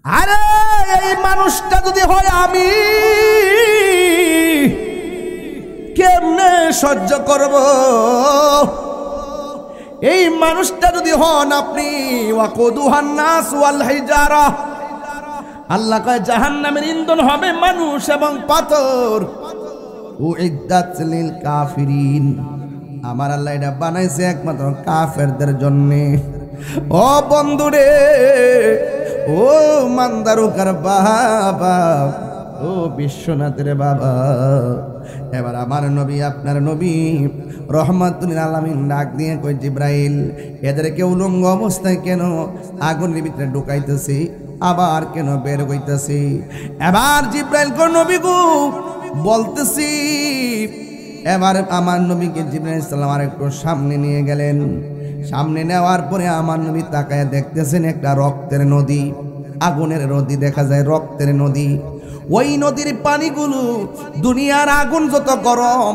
আরে এই মানুষটা যদি হয় আমি, কেমনে সহ্য করব? এই মানুষটা যদি হন আপনি, ওয়াকুদুহান নাস ওয়াল হিজারা, আল্লাহ কয় জাহান্নামের ইন্ধন হবে মানুষ এবং পাথর। উইদ্দাত লিল কাফিরিন, আমার আল্লাহ এটা বানাইছে একমাত্র কাফেরদের জন্য। ও বন্ধুরে, ও মান্দারুকার বাবা, ও বিশ্বনাথের বাবা, এবার আমার নবী, আপনার নবী রহমাতুল আলামিন ডাক দিয়ে কই, জিব্রাইল এদেরকে উলঙ্গ অবস্থায় কেন আগুনের ভিতরে ঢুকাইতেছি, আবার কেন বের হইতেছি? এবার জিব্রাইল কই, নবী গো বলতেছি। এবার আমার নবীকে জিব্রাইল সাল্লাম আর একটু সামনে নিয়ে গেলেন। সামনে নেওয়ার পরে আমার নবী তাকায় দেখতেছেন একটা রক্তের নদী, আগুনের নদী দেখা যায়, রক্তের নদী। ওই নদীর পানিগুলো দুনিয়ার আগুন যত গরম,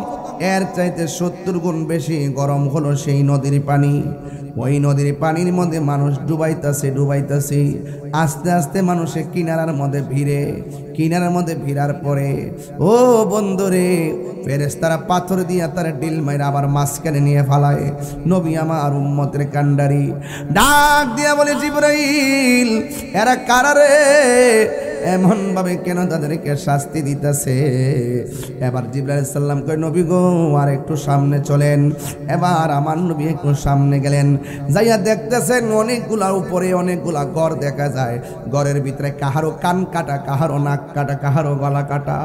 এর চাইতে 70 গুণ বেশি গরম হলো সেই নদীর পানি। ওই নদীর পানির মধ্যে মানুষ ডুবাইতেছে। আস্তে আস্তে মানুষে কিনারার মধ্যে ভিড়ে, কিনারার মধ্যে ভিড়ার পরে ও বন্ধুরে, ফেরেশতারা পাথর দিয়া তার ডিল মাইরা আবার মাঝখানে নিয়ে ফালায়। নবী আমার উম্মতের কান্ডারি ডাক দিয়া বলে, জিবরাইল এরা কারা রে? এমন ভাবে কেন তাদেরকে শাস্তি দিতেছে? এবার জিবরাইল সাল্লাম কয়, নবী গো আর একটু সামনে চলেন। এবার আমার নবী একটু সামনে গেলেন, যাইয়া দেখতেছেন অনেকগুলা উপরে অনেকগুলা ঘর দেখা যায়। ঘরের ভিতরে কাহারো কান কাটা, কাহারো নাক কাটা, কাহারো গলা কাটা।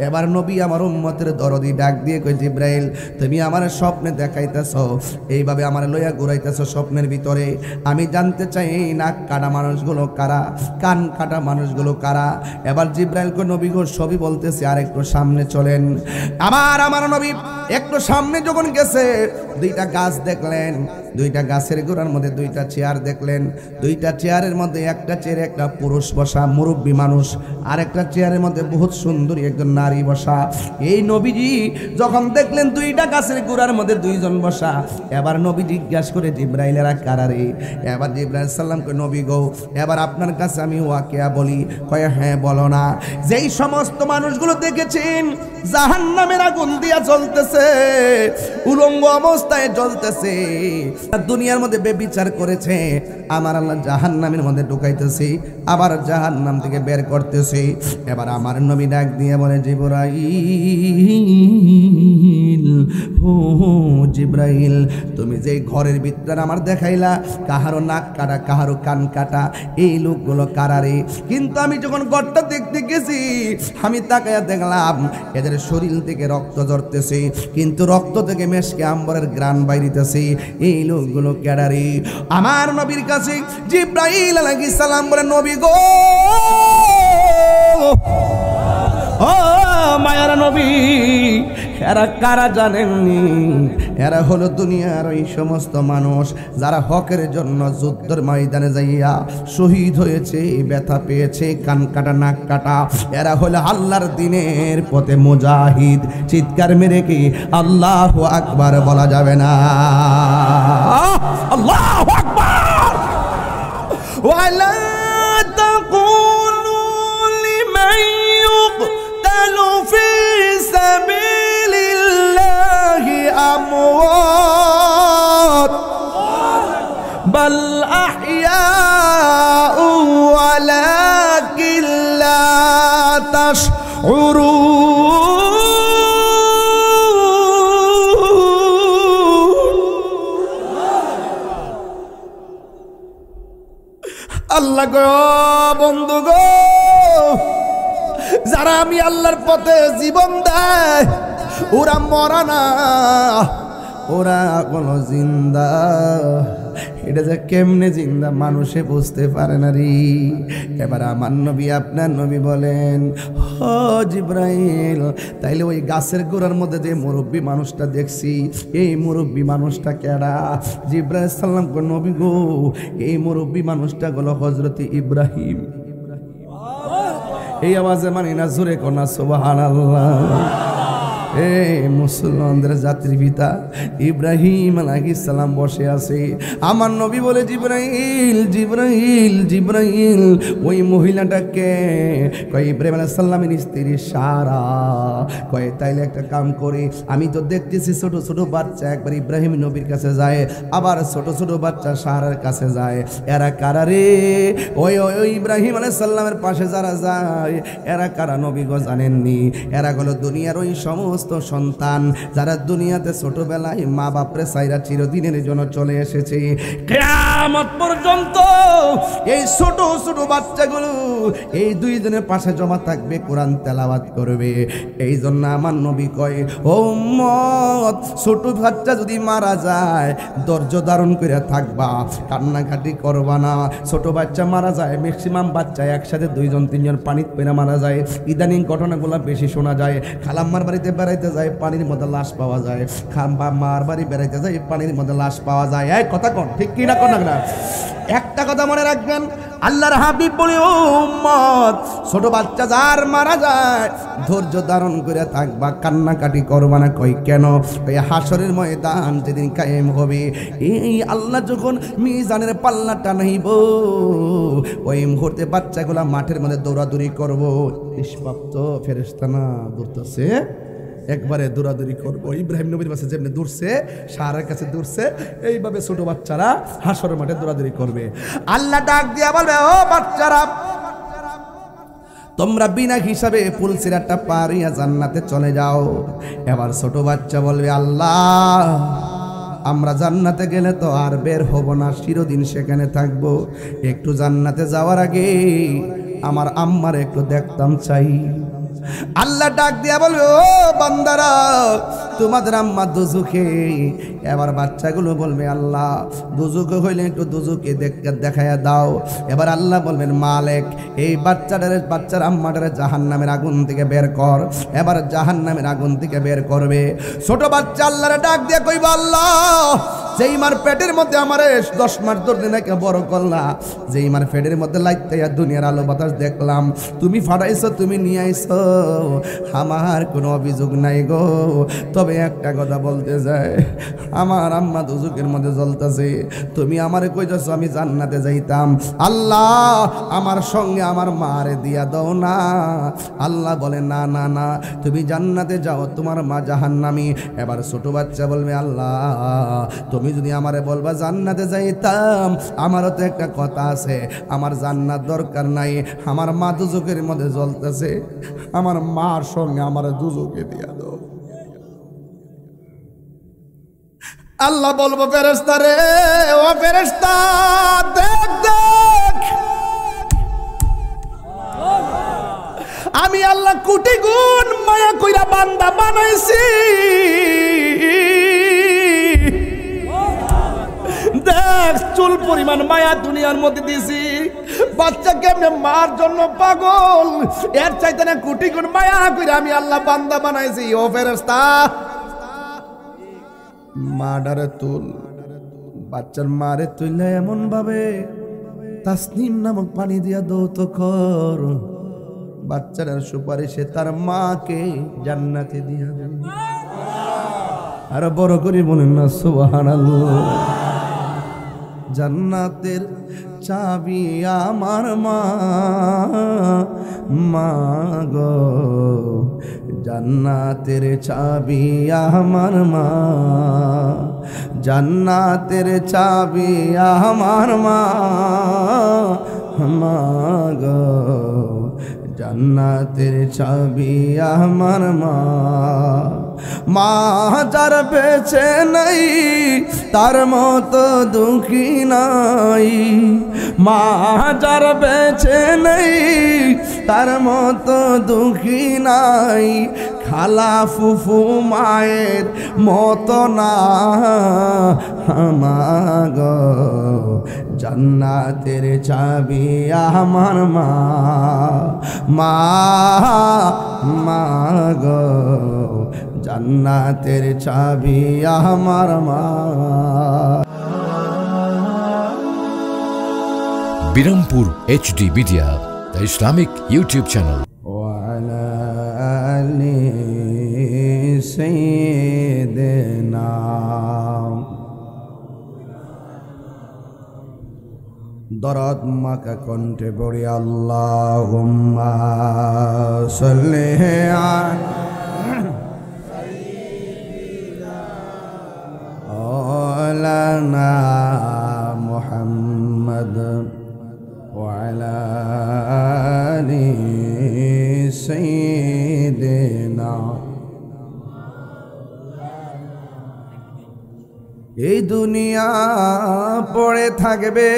এবার নবী আমার উম্মতের দরদি ডাক দিয়ে কই, জিবরাইল তুমি আমার স্বপ্নে দেখাইতেছ, এইভাবে আমার লইয়া ঘুরাইতেছ স্বপ্নের ভিতরে। আমি জানতে চাই এই নাক কাটা মানুষগুলো কারা, কান কাটা মানুষগুলো কারা? এবার জিবরাইল কো, নবী গো সবই বলতেছে, আর একটু সামনে চলেন। আবার আমার নবী একটু সামনে যখন গেছে, দুইটা গাছ দেখলেন, দুইটা গাছের গোড়ার মধ্যে দুইটা চেয়ার দেখলেন। দুইটা চেয়ারের মধ্যে একটা চেয়ারে একটা পুরুষ বসা, মুরব্বী মানুষ, আর একটা চেয়ারের মধ্যে বহুত সুন্দরী একজন নারী বসা। এই নবীজি যখন দেখলেন দুইটা গাছের গোড়ার মধ্যে দুইজন বসা, এবার নবী জিজ্ঞাসা করে, জিবরাইলেরা কারা রে? এবার জিবরাইল সাল্লাম কয়, নবী গো এবার আপনার কাছে আমি ওয়াকিয়া বলি। কয়, হ্যাঁ বলো না। যেই সমস্ত মানুষগুলো দেখেছেন জাহান্নামের আগুন দিয়া জ্বলতেছে, উলঙ্গ অবস্থায় জ্বলতেছে, দুনিয়ার মধ্যে বেবিচার করেছে, আমার আল্লাহ জাহান্নামের মধ্যে ঢুকাইতেছে, আবার জাহান্নাম থেকে বের করতেছে। এবার আমার নবী ডাক দিয়ে বলে, জিবরাইল, ও জিবরাইল তুমি যে ঘরের ভিতরে আমার দেখাইলা, কাহারো নাক কাটা, কাহারো কান কাটা, এই লোকগুলো কারারে? কিন্তু আমি যখন ঘরটা দেখতে গেছি, আমি তাকায়া দেখলাম এদের শরীর থেকে রক্ত ঝরতেছে, কিন্তু রক্ত থেকে মেশকে আম্বরের গ্রান বাইরিতেছে। এই লোকগুলো কেডারে? আমার নবীর কাছে জিবরাইল আলাইহিস সালাম বলে, নবী গো, ও মায়ার নবী, এরা কারা জানেননি? এরা হলো দুনিয়ার ওই সমস্ত মানুষ যারা হকের জন্য যুদ্ধের ময়দানে যাইয়া শহীদ হয়েছে, ব্যথা পেয়েছে, কান কাটা, নাক কাটা। এরা হলো আল্লাহর দ্বীনের পথে মুজাহিদ। চিৎকার মেরে কি আল্লাহু আকবার বলা যাবে না? আল্লাহু আকবার। ওয়ালা তাকুলু লিমান ইউকতালু ফি সাবিলিল্লাহি আমওয়াত বাল আহইয়াউ ওয়ালাকিন লা তাশউরুন। আল্লাহ গো, বন্ধু গো, যারা আমি আল্লাহর পথে জীবন দেয়, ওরা মরা না, ওরা কোনো জিন্দা। এটা যে কেমনে জিন্দা মানুষে বুঝতে পারে না রে। এবার আমার নবী, আপনার নবী বলেন, ও জিবরাইল, তাইলে ওই গাছের গোড়ার মধ্যে যে মুরব্বী মানুষটা দেখছি, এই মুরব্বী মানুষটা কেডা? জিবরাইল সাল্লাম কো, নবী গো, এই মুরব্বী মানুষটা হলো হযরত ইব্রাহিম। এই আওয়াজে মানে না, জোরে কোনা সুবহানাল্লাহ। এ মুসলমানদের জাতির পিতা ইব্রাহিম আলাইহিস সালাম বসে আছে। আমার নবী বলে, জিবরাইল জিবরাইল জিবরাইল। ওই মহিলাটাকে কয় ইব্রাহিম আলাইহিস সালামের স্ত্রী সারা। কয় তাইলে একটা কাম করি, আমি তো দেখতেছি ছোট ছোট বাচ্চা একবার ইব্রাহিম নবীর কাছে যায়, আবার ছোট ছোট বাচ্চা সারার কাছে যায়। এরা কারা রে? ওই ওই ইব্রাহিম আলাইহিস সালামের পাশে যারা যায় এরা কারা নবী গো জানেননি? এরা হলো দুনিয়ার ওই সমস্ত সন্তান যারা দুনিয়াতে ছোটবেলায় মা বাপরে সাইরা চিরদিনের জন্য চলে এসেছে। কিয়ামত পর্যন্ত এই ছোট ছোট বাচ্চাগুলো এই দুই দিনের পাশে জমা থাকবে, কোরআন তেলাওয়াত করবে। এই জন্য আমার নবী কয়, ও উম্মত, ছোট বাচ্চা যদি মারা যায় ধৈর্য ধারণ করে থাকবা, কান্নাকাটি করবা না। ছোট বাচ্চা মারা যায়, ম্যাক্সিমাম বাচ্চা একসাথে দুইজন তিনজন পানিতে পেরে মারা যায়। ইদানিং ঘটনাগুলো বেশি শোনা যায়। খালাম্মার বাড়িতে বেড়াইতে যায়, পানির মধ্যে লাশ পাওয়া যায়। খাম্বা মার বাড়ি বেড়াইতে যায়, পানির মধ্যে লাশ পাওয়া যায়। এই কথা কোন ঠিক কি না? কোন না? একটা কথা মনে রাখবেন, আল্লাহর হাবিব বলে, ও উম্মত, ছোট বাচ্চা যার মারা যায় ধৈর্য ধারণ করে থাকবা, কান্নাকাটি করবা না। কই কেন? ওই হাসরের ময়দান যেদিন কায়েম হবে, এই আল্লাহ যখন মিজানের পাল্লাটা নাইব, ওই মুহূর্তে বাচ্চাগুলা মাঠের মধ্যে দৌড়াদৌড়ি করবো। নিষ্পাপ্ত ফেরেশতা না দৌড়তেছে, একবারে দৌড়াদৌড়ি করবো। ইব্রাহিম নবীর কাছে যেমনি দৌড়ছে, সারার কাছে দৌড়ছে, এইভাবে ছোট বাচ্চারা হাসরের মাঠে দৌড়াদৌড়ি করবে। আল্লাহ ডাক দিয়া বলবে, ও বাচ্চারা, তোমরা বিনা হিসাবে পুলসিরাতটা পারিয়া জান্নাতে চলে যাও। এবার ছোট বাচ্চা বলবে, আল্লাহ, আমরা জান্নাতে গেলে তো আর বের হব না, চিরদিন সেখানে থাকবো। একটু জান্নাতে যাওয়ার আগে আমার আম্মার একটু দেখতাম চাই। আল্লাহ ডাক দিয়া বলবে, ও বান্দারা, তোমাদের আম্মা দুজুকে। এবার বাচ্চাগুলো বলবে, আল্লাহ, দুজুকে হইলে একটু দুজুকে দেখাইয়া দাও। এবার আল্লাহ বলবেন, মালিক, এই বাচ্চার আম্মাটারে জাহান্নামের আগুন থেকে বের কর। এবার জাহান্নামের আগুন থেকে বের করবে। ছোট বাচ্চা আল্লাহরে ডাক দিয়া কইবা, আল্লাহ, যেই মার পেটের মধ্যে আমারে 10 মাস ধরে নাকি বড় করলা, যেই মার পেটের মধ্যে লাইতাইয়া দুনিয়ার আলো বাতাস দেখলাম, তুমি ফাটাইছো, তুমি নিয়ে আইছো, আমার কোনো অভিযোগ নাই গো। তবে একটা কথা বলতে যায়, আমার আম্মা দুজুকের মধ্যে জ্বলতেছে, তুমি আমারে কইতেছো আমি জান্নাতে যাইতাম। আল্লাহ, আমার সঙ্গে আমার মারে দিয়া দাও না। আল্লাহ বলে, না না না, তুমি জান্নাতে যাও, তোমার মা জাহান্নামী। এবার ছোট বাচ্চা বলবে, আল্লাহ, তুমি যদি আমারে বলবা জান্নাতে যাইতাম, আমারও তো একটা কথা আছে, আমার জান্নাত দরকার নাই, আমার মা দুজকের মধ্যে জ্বলতেছে, আমার মার সঙ্গে আমার দুজকে দিয়া দাও। আল্লাহ বলবো, ফেরেশতা রে, ও ফেরেশতা, দেখ দেখ, আমি আল্লাহ কোটি গুণ মায়া কইরা বান্দা বানাইছি। দেখ, চুল পরিমাণ মায়া দুনিয়ার মধ্যে দিছি। বাচ্চা কেমনে মার জন্য পাগল, এর চাইতে না কোটি গুণ মায়া কইরা আমি আল্লাহ বান্দা বানাইছি। ও ফেরেশতা, মাডারে তুল, বাচ্চার মারে তুইলে এমন ভাবে তাসনিম নামক পানি দিয়া দৌত কর, বাচ্চার সুপারিশে তার মাকে জান্নাতে দিয়া দেবে। আর বড় করে বলেন না সুবহানাল্লাহ। জান্নাতের চাবি আমার মা, মা গো, জান্নাতের চাবি আমার মা, জান্নাতের চাবি আমার মা, মা গো, জান্নাতের চাবি আমার মা। মা যার বেঁচে নাই তার মতো দুঃখী নাই, মা যার বেঁচে নাই তার মতো দুঃখী নাই, খালা ফুফু মায়ের মতো না গো, জান্নাতের চাবি আমার মা, মা মা গো, জান্নাতের চাবি আমার মা। Birampur HD media, the Islamic YouTube channel. وعلى آله سيدنا দরদ মাকা কণ্ঠে পড়ি আল্লাহুম্মা সাল্লি আলা মুহাম্মদ ওয়া আলা আলি সাইয়্যিদিনা। এই দুনিয়া পড়ে থাকবে,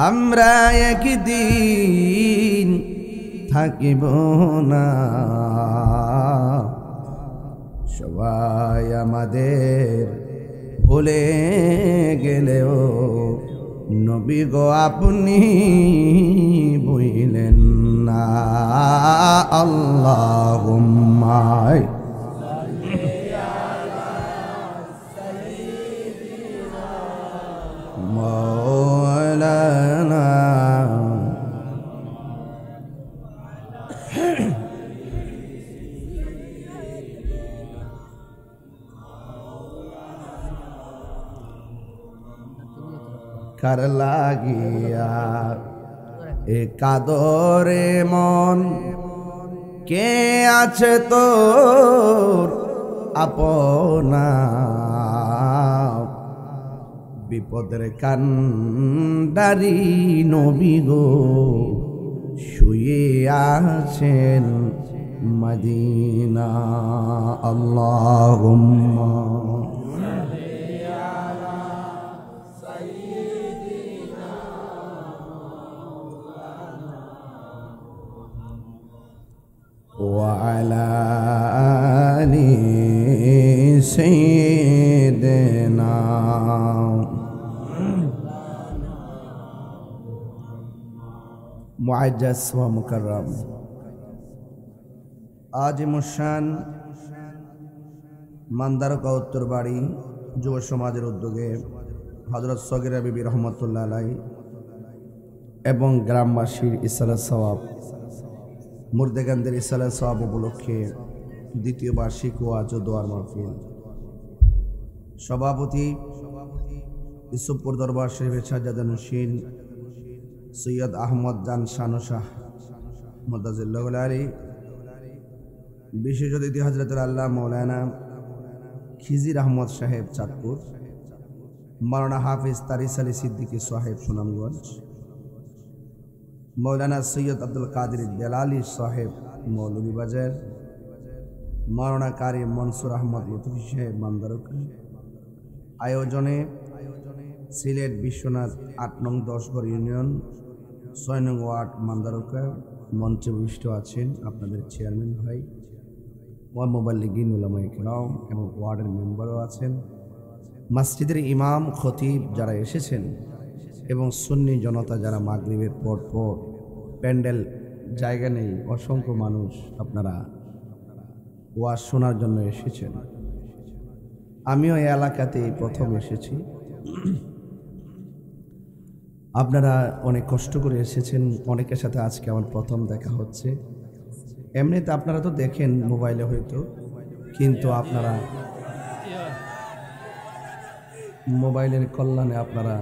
আমরা একদিন থাকিব না। সবাই আমাদের ভুলে গেলেও নবী গো আপনি ভুলেন না। আল্লাহুম্মা মাওলানা কার লাগিয়া এ কাদরে মন, কে আছে তোর আপনা। বিপদের কান্ডারি নবী গো শুয়ে আছেন মদিনা। আল্লাহুম্মা ওয়া আলা আলি সাইয়্যিদিনা। মুআজ্জাজ ওয়া মুকাররম আজিমুশান মান্দারকা উত্তরবাড়ি যুব সমাজের উদ্যোগে হযরত সগীরা বিবি রহমাতুল্লাহ আলাইহি এবং গ্রামবাসীর ইসলাত সওয়াব মুর্দেগানদের ইসলাত সওয়াব উপলক্ষে দ্বিতীয় বার্ষিক ওয়াজ ও দোয়ার মাহফিল। সভাপতি ইউসুফপুর দরবার শরীফের সাজ্জাদা নশীন সৈয়দ আহমদ জান শানু শাহ মুদাজিল্লাহ আলী, বিশেষ অতিথি হযরতুল আল্লাহ মৌলানা খিজির আহমদ সাহেব চাঁদপুর, মাওলানা হাফিজ তারিস আলী সিদ্দিকী সাহেব সুনামগঞ্জ, মৌলানা সৈয়দ আব্দুল কাদের বেলালী সাহেব মৌলভীবাজার, মাওলানা কারি মনসুর আহমদ লুৎফি সাহেব মান্দারকা। আয়োজনে সিলেট বিশ্বনাথ ৮ নং ১০ ঘর ইউনিয়ন ৬ নং ওয়ার্ড মান্দারকা। মঞ্চে বরিষ্ঠ আছেন আপনাদের চেয়ারম্যান ভাই ওয়া মুবাল্লিগিন উলামায়ে কেরাম এবং ওয়ার্ডের মেম্বারও আছেন, মসজিদের ইমাম খতিব যারা এসেছেন এবং সুন্নি জনতা যারা মাগরিবের পর পর প্যান্ডেল জায়গা নেই, অসংখ্য মানুষ আপনারা ওয়াজ শোনার জন্য এসেছেন। আমিও এই এলাকাতে প্রথম এসেছি, আপনারা অনেক কষ্ট করে এসেছেন, অনেকের সাথে আজকে আমার প্রথম দেখা হচ্ছে। এমনিতে আপনারা তো দেখেন মোবাইলে হয়তো, কিন্তু আপনারা মোবাইলের কল্যাণে আপনারা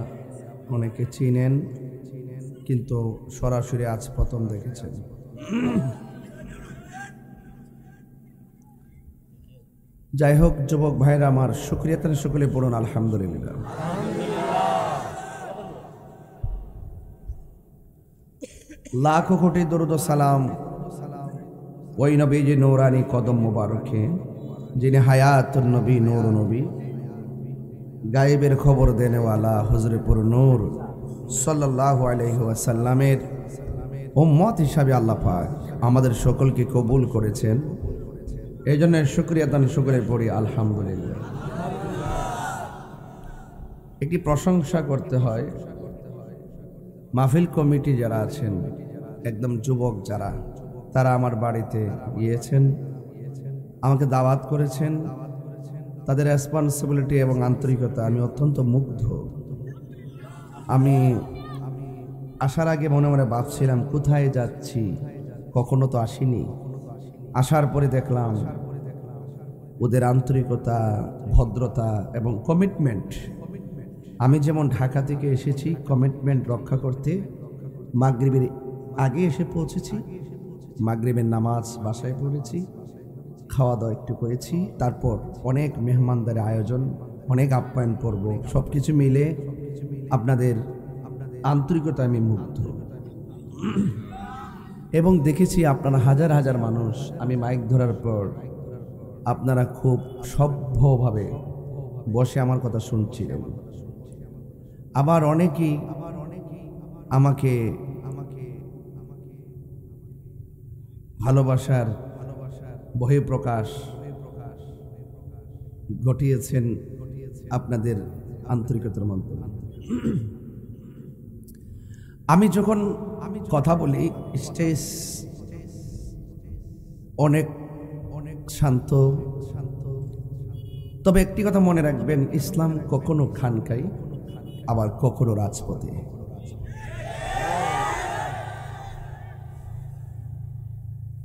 অনেকে চিনেন, কিন্তু সরাসরি আজ প্রথম দেখেছেন। যাই হোক যুবক ভাইরা আমার, শুকরিয়া তান সকলে পড়ুন আলহামদুলিল্লাহ। লাখো কোটি দরুদ ও সালাম ওই নবীজি নূরানি কদম মুবারকে, যিনি হায়াতুন নবী নূর নবী, গায়েবের খবর দেনেওয়ালা হুজুরে পুর নূর সাল্লাল্লাহু আলাইহি ওয়াসাল্লামের উম্মত হিসাবে আল্লাহ পাক আমাদের সকলকে কবুল করেছেন। এই জন্য শুকরিয়া তান সকলে পড়ি আলহামদুলিল্লাহ। একটি প্রশংসা করতে হয়, মাহফিল কমিটি যারা আছেন, একদম যুবক যারা, তারা আমার বাড়িতে গিয়েছেন, আমাকে দাওয়াত করেছেন, তাদের রেসপন্সিবিলিটি এবং আন্তরিকতা আমি অত্যন্ত মুগ্ধ। আমি আসার আগে মনে মনে ভাবছিলাম কোথায় যাচ্ছি, কখনো তো আসিনি। আসার পরে দেখলাম ওদের আন্তরিকতা, ভদ্রতা এবং কমিটমেন্ট। আমি যেমন ঢাকা থেকে এসেছি কমিটমেন্ট রক্ষা করতে, মাগরিবের আগে এসে পৌঁছেছি, মাগরিবের নামাজ বাসায় পড়েছি, খাওয়া দাওয়া একটু করেছি, তারপর অনেক মেহমানদারের আয়োজন, অনেক আপ্যায়ন করব, সব কিছু মিলে আপনাদের আন্তরিকতা আমি মুগ্ধ। এবং দেখেছি আপনারা হাজার হাজার মানুষ, আমি মাইক ধরার পর আপনারা খুব সভ্যভাবে বসে আমার কথা শুনছিলেন। আবার অনেকেই আমাকে ভালোবাসার বহিঃপ্রকাশ ঘটিয়েছেন আপনাদের আন্তরিকতার মাধ্যমে। আমি যখন কথা বলি স্টেজ অনেক শান্ত, তবে একটি কথা মনে রাখবেন, ইসলাম কখনো খানকাই আবার কখনো রাজপথে।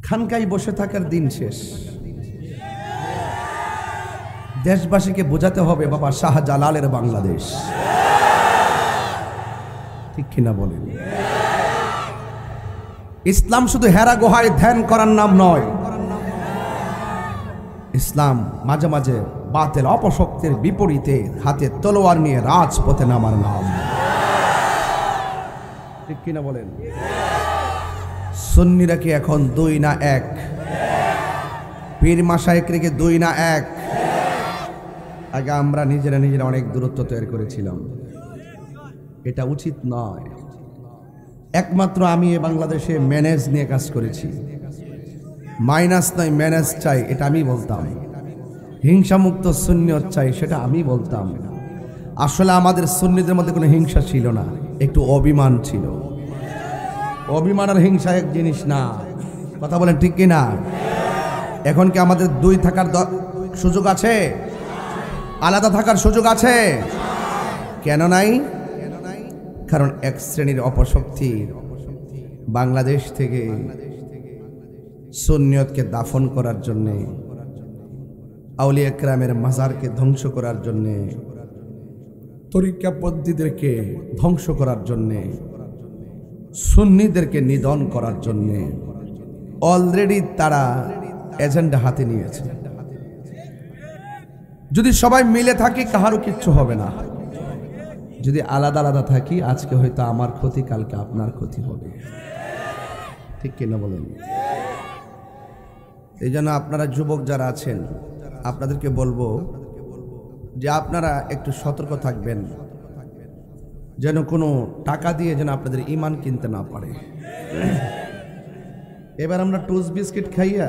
খানকাই বসে থাকার দিন শেষ। দেশবাসীকে বোঝাতে হবে বাবা শাহজালালের বাংলাদেশ, ঠিক কিনা বলেন? ইসলাম শুধু হেরা গুহায় ধ্যান করার নাম নয়, ইসলাম মাঝে মাঝে বাতিল অপশক্তির বিপরীতে হাতে তলোয়ার নিয়ে রাজপথে নামার নাম, ঠিক কিনা বলেন? সুন্নিরা কি এখন 2 না 1? পীর মাশায়েখরা কি 2 না 1? আগে আমরা নিজেরা অনেক দূরত্ব তৈরি করেছিলাম, এটা উচিত নয়। একমাত্র আমি বাংলাদেশে ম্যানেজ নিয়ে কাজ করেছি, মাইনাস নয় ম্যানেজ চাই, এটা আমি বলতাম। হিংসামুক্ত সুন্নিয়ত চাই, সেটা আমি বলতাম। আসলে আমাদের সুন্নিদের মধ্যে কোনো হিংসা ছিল না, একটু অভিমান ছিল। অভিমান আর হিংসা এক জিনিস না, কথা বলেন ঠিক কিনা? এখন কি আমাদের 2 থাকার সুযোগ আছে? আলাদা থাকার সুযোগ আছে? কেন নাই? কারণ এক শ্রেণীর অপশক্তি বাংলাদেশ থেকে সুন্নিয়তকে দাফন করার জন্যে, আউলিয়া কেরামের মাজারকে ধ্বংস করার জন্যে, তরিকাপন্থীদেরকে ধ্বংস করার জন্যে, সুন্নিদেরকে নিধন করার জন্যে অলরেডি তারা এজেন্ডা হাতে নিয়েছে। যদি সবাই মিলে থাকি কাহারও কিচ্ছু হবে না, যদি আলাদা আলাদা থাকি আজকে হয়তো আমার ক্ষতি, কালকে আপনার ক্ষতি হবে, ঠিক কিনা বলেন? এই জন্য আপনারা যুবক যারা আছেন আপনাদেরকে বলবো যে আপনারা একটু সতর্ক থাকবেন, যেন কোনো টাকা দিয়ে যেন আপনাদের ঈমান কিনতে না পারে। এবার আমরা টোস্ট বিস্কিট খাইয়া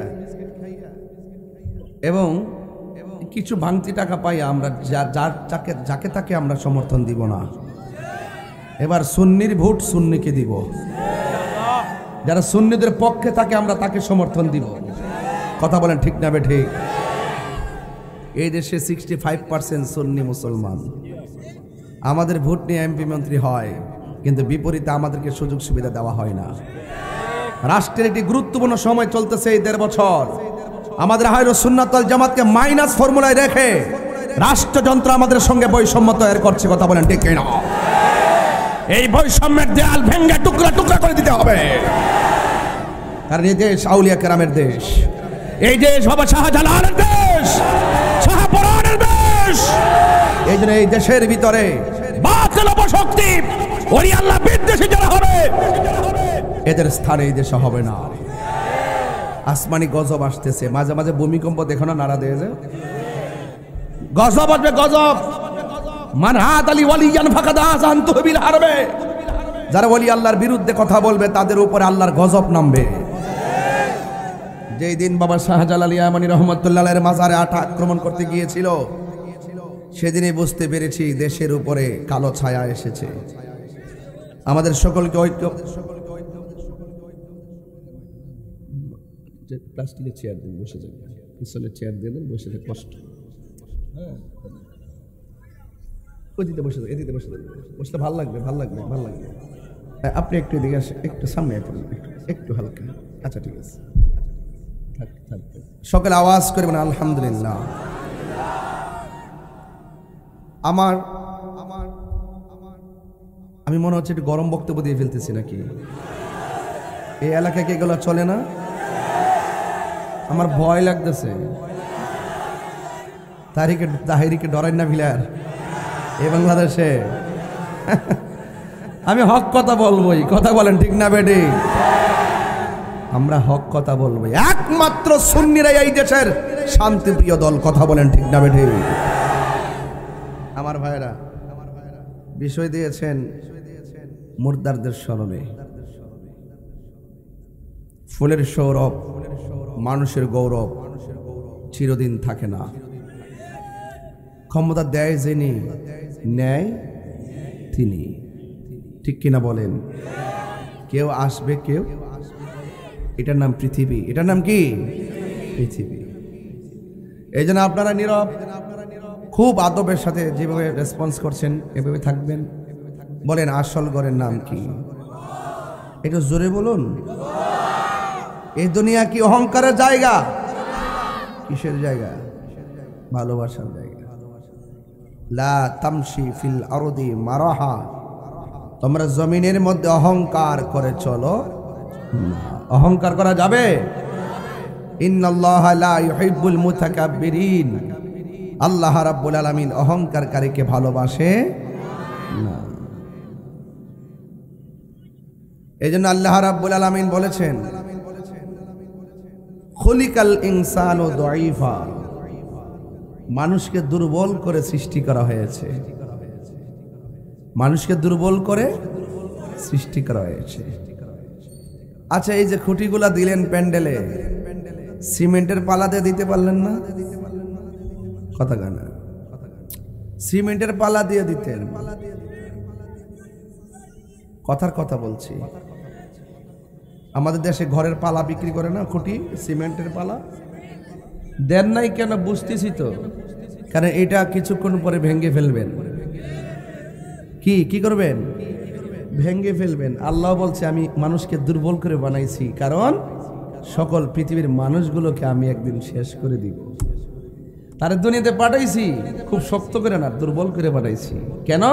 এবং কিছু ভাঙতি টাকা পাই, আমরা যাকে তাকে আমরা সমর্থন দিব না। এবার সুন্নির ভোট সুন্নিকে দিব, যারা সুন্নিদের পক্ষে থাকে আমরা তাকে সমর্থন দিব। কথা বলেন ঠিক না বেঠিক? এই দেশে 65% সুন্নি মুসলমান। আমাদের ভোট নিয়ে এমপি মন্ত্রী হয়, কিন্তু বিপরীতে আমাদেরকে সুযোগ সুবিধা দেওয়া হয় না। রাষ্ট্রের একটি গুরুত্বপূর্ণ সময় চলতেছে এই 1.5 বছর। আমাদের আহলুস সুন্নাত ওয়াল জামাতকে মাইনাস ফর্মুলায় রেখে রাষ্ট্রযন্ত্র আমাদের সঙ্গে বৈষম্য তৈরি করছে। কথা বলেন ঠিক কিনা? এই বৈষম্যের দেয়াল ভেঙে টুকরা টুকরা করে দিতে হবে, কারণ এই দেশ আউলিয়া কেরামের দেশ, এই দেশ বাবা শাহজালালের দেশ, শাহপরানের দেশ। এই জন্য এই দেশের ভিতরে বাতিল অপশক্তি, ওলি আল্লাহ বিদ্বেষী যারা হবে এদের স্থানে এই দেশে হবে না। আসমানি গজব আসতেছে, মাঝে মাঝে ভূমিকম্প দেখো না, নাড়া দিয়ে যায়, গজব আসবে গজব। মান হাত আলী ওয়ালিয়ান ফাকাদ আযানতুহু বিল হারবে, যারা ওলি আল্লাহর বিরুদ্ধে কথা বলবে তাদের উপরে আল্লাহর গজব নামবে। যেই দিন বাবা শাহজালাল ইয়ামানী রহমাতুল্লাহের মাজারে আক্রমণ করতে গিয়েছিল, সেদিনই বুঝতে পেরেছি দেশের উপরে কালো ছায়া এসেছে। আমাদের সকলকে ঐক্য, প্লাস্টিকের চেয়ার দিন, বসে যাবেন, পিছনের চেয়ার দিয়ে দেন, বসে যাবে, কষ্ট। হ্যাঁ, ওদিকে বসে যাবে, এদিকে বসে যাবে, বসলে ভাল লাগবে, ভাল লাগবে, ভাল লাগবে। আপনি একটু এদিকে আসেন, একটু সামনে পড়ুন, একটু হালকা। আচ্ছা ঠিক আছে, সকলে আওয়াজ করে বলেন আলহামদুলিল্লাহ। আমি মনে হচ্ছে একটু গরম বক্তব্য দিয়ে ফেলতেছি নাকি? এই এলাকায় কি এগুলো চলে না? আমার ভয় লাগতেছে। তাহিরিকে ডরাই না ভিলার এই বাংলাদেশে। আমি হক কথা বলবোই, কথা বলেন ঠিক না বেডি? আমরা হক কথা বলবোই, একমাত্র সুন্নিরাই এই দেশের শান্তিপ্রিয় দল, কথা বলেন ঠিক না বেডি? আমার ভাইরা বিষয় দিয়েছেন মুর্দারদের স্মরণে। ফুলের সৌরভ, মানুষের গৌরব চিরদিন থাকে না। ক্ষমতা দেয় যিনি, নেয় তিনি, ঠিক কিনা বলেন? কেউ আসবে, কেউ, এটার নাম পৃথিবী। এটার নাম কি? পৃথিবী। এই জন্য আপনারা নীরব, খুব আদবের সাথে যেভাবে রেসপন্স করছেন এভাবে থাকবেন। বলেন আসল ঘরের নাম কি? একটু জোরে বলুন। এই দুনিয়া কি অহংকারের জায়গা? কিসের জায়গা? ভালোবাসার জায়গা। লা তামশি ফিল আরদি মারাহা, তোমরা জমিনের মধ্যে অহংকার করে চলো না। অহংকার করা যাবে? ইন্নাল্লাহা লা ইউহিব্বুল মুতাকাব্বিরিন, আল্লাহ রাব্বুল আলামিন অহংকারকারীকে ভালোবাসে না। এজন্য আল্লাহ রাব্বুল আলামিন বলেছেন খুলিকাল ইনসানু দাঈফা, মানুষকে দুর্বল করে সৃষ্টি করা হয়েছে। মানুষকে দুর্বল করে সৃষ্টি করা হয়েছে। আচ্ছা, এই যে খুঁটিগুলা দিলেন প্যান্ডেলে, সিমেন্টের পালা দিয়ে দিতে পারলেন না? কথা গানা, সিমেন্টের পালা দিয়ে দিতেন। কথার কথা বলছি। আমাদের দেশে ঘরের পালা বিক্রি করে না, খুঁটি, সিমেন্টের পালা দেন নাই কেন? বুঝতেছি তো, কারণ এটা কিছুক্ষণ পরে ভেঙে ফেলবেন। কি করবেন? ভেঙে ফেলবেন। আল্লাহ বলছে আমি মানুষকে দুর্বল করে বানাইছি, কারণ সকল পৃথিবীর মানুষগুলোকে আমি একদিন শেষ করে দিব। তার দুনিয়াতে পাঠাইছি খুব শক্ত করে না, দুর্বল করে পাঠাইছি। কেন?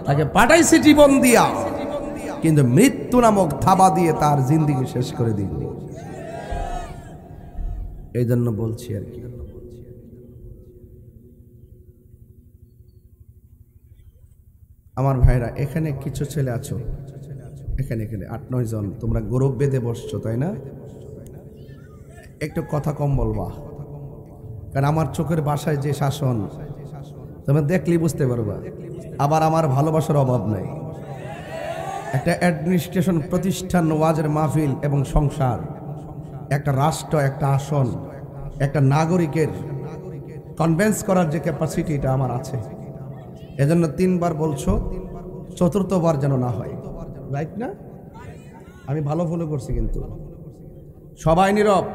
তাকে পাঠাইছি জীবন দিয়া, কিন্তু মৃত্যু নামক থাবা দিয়ে তার জিন্দেগি শেষ করে দিব। এই জন্য বলছি আর কি। আমার ভাইরা, এখানে কিছু ছেলে আছো, এখানে 8-9 জন, তোমরা গৌরব বেঁধে বসছো, তাই না? একটু কথা কম বলবা, কারণ আমার চোখের ভাষায় যে শাসন তোমরা দেখলেই বুঝতে পারবা। আবার আমার ভালোবাসার অভাব নাই। একটা অ্যাডমিনিস্ট্রেশন প্রতিষ্ঠান, ওয়াজের মাহফিল এবং সংসার, একটা রাষ্ট্র, একটা আসন, একটা নাগরিকের কনভিন্স করার যে ক্যাপাসিটি, এটা আমার আছে। এজন্য 3 বার বলছো, 4র্থবার যেন না হয়, রাইট না? আমি ভালো ফলো করছি, কিন্তু সবাই নীরব,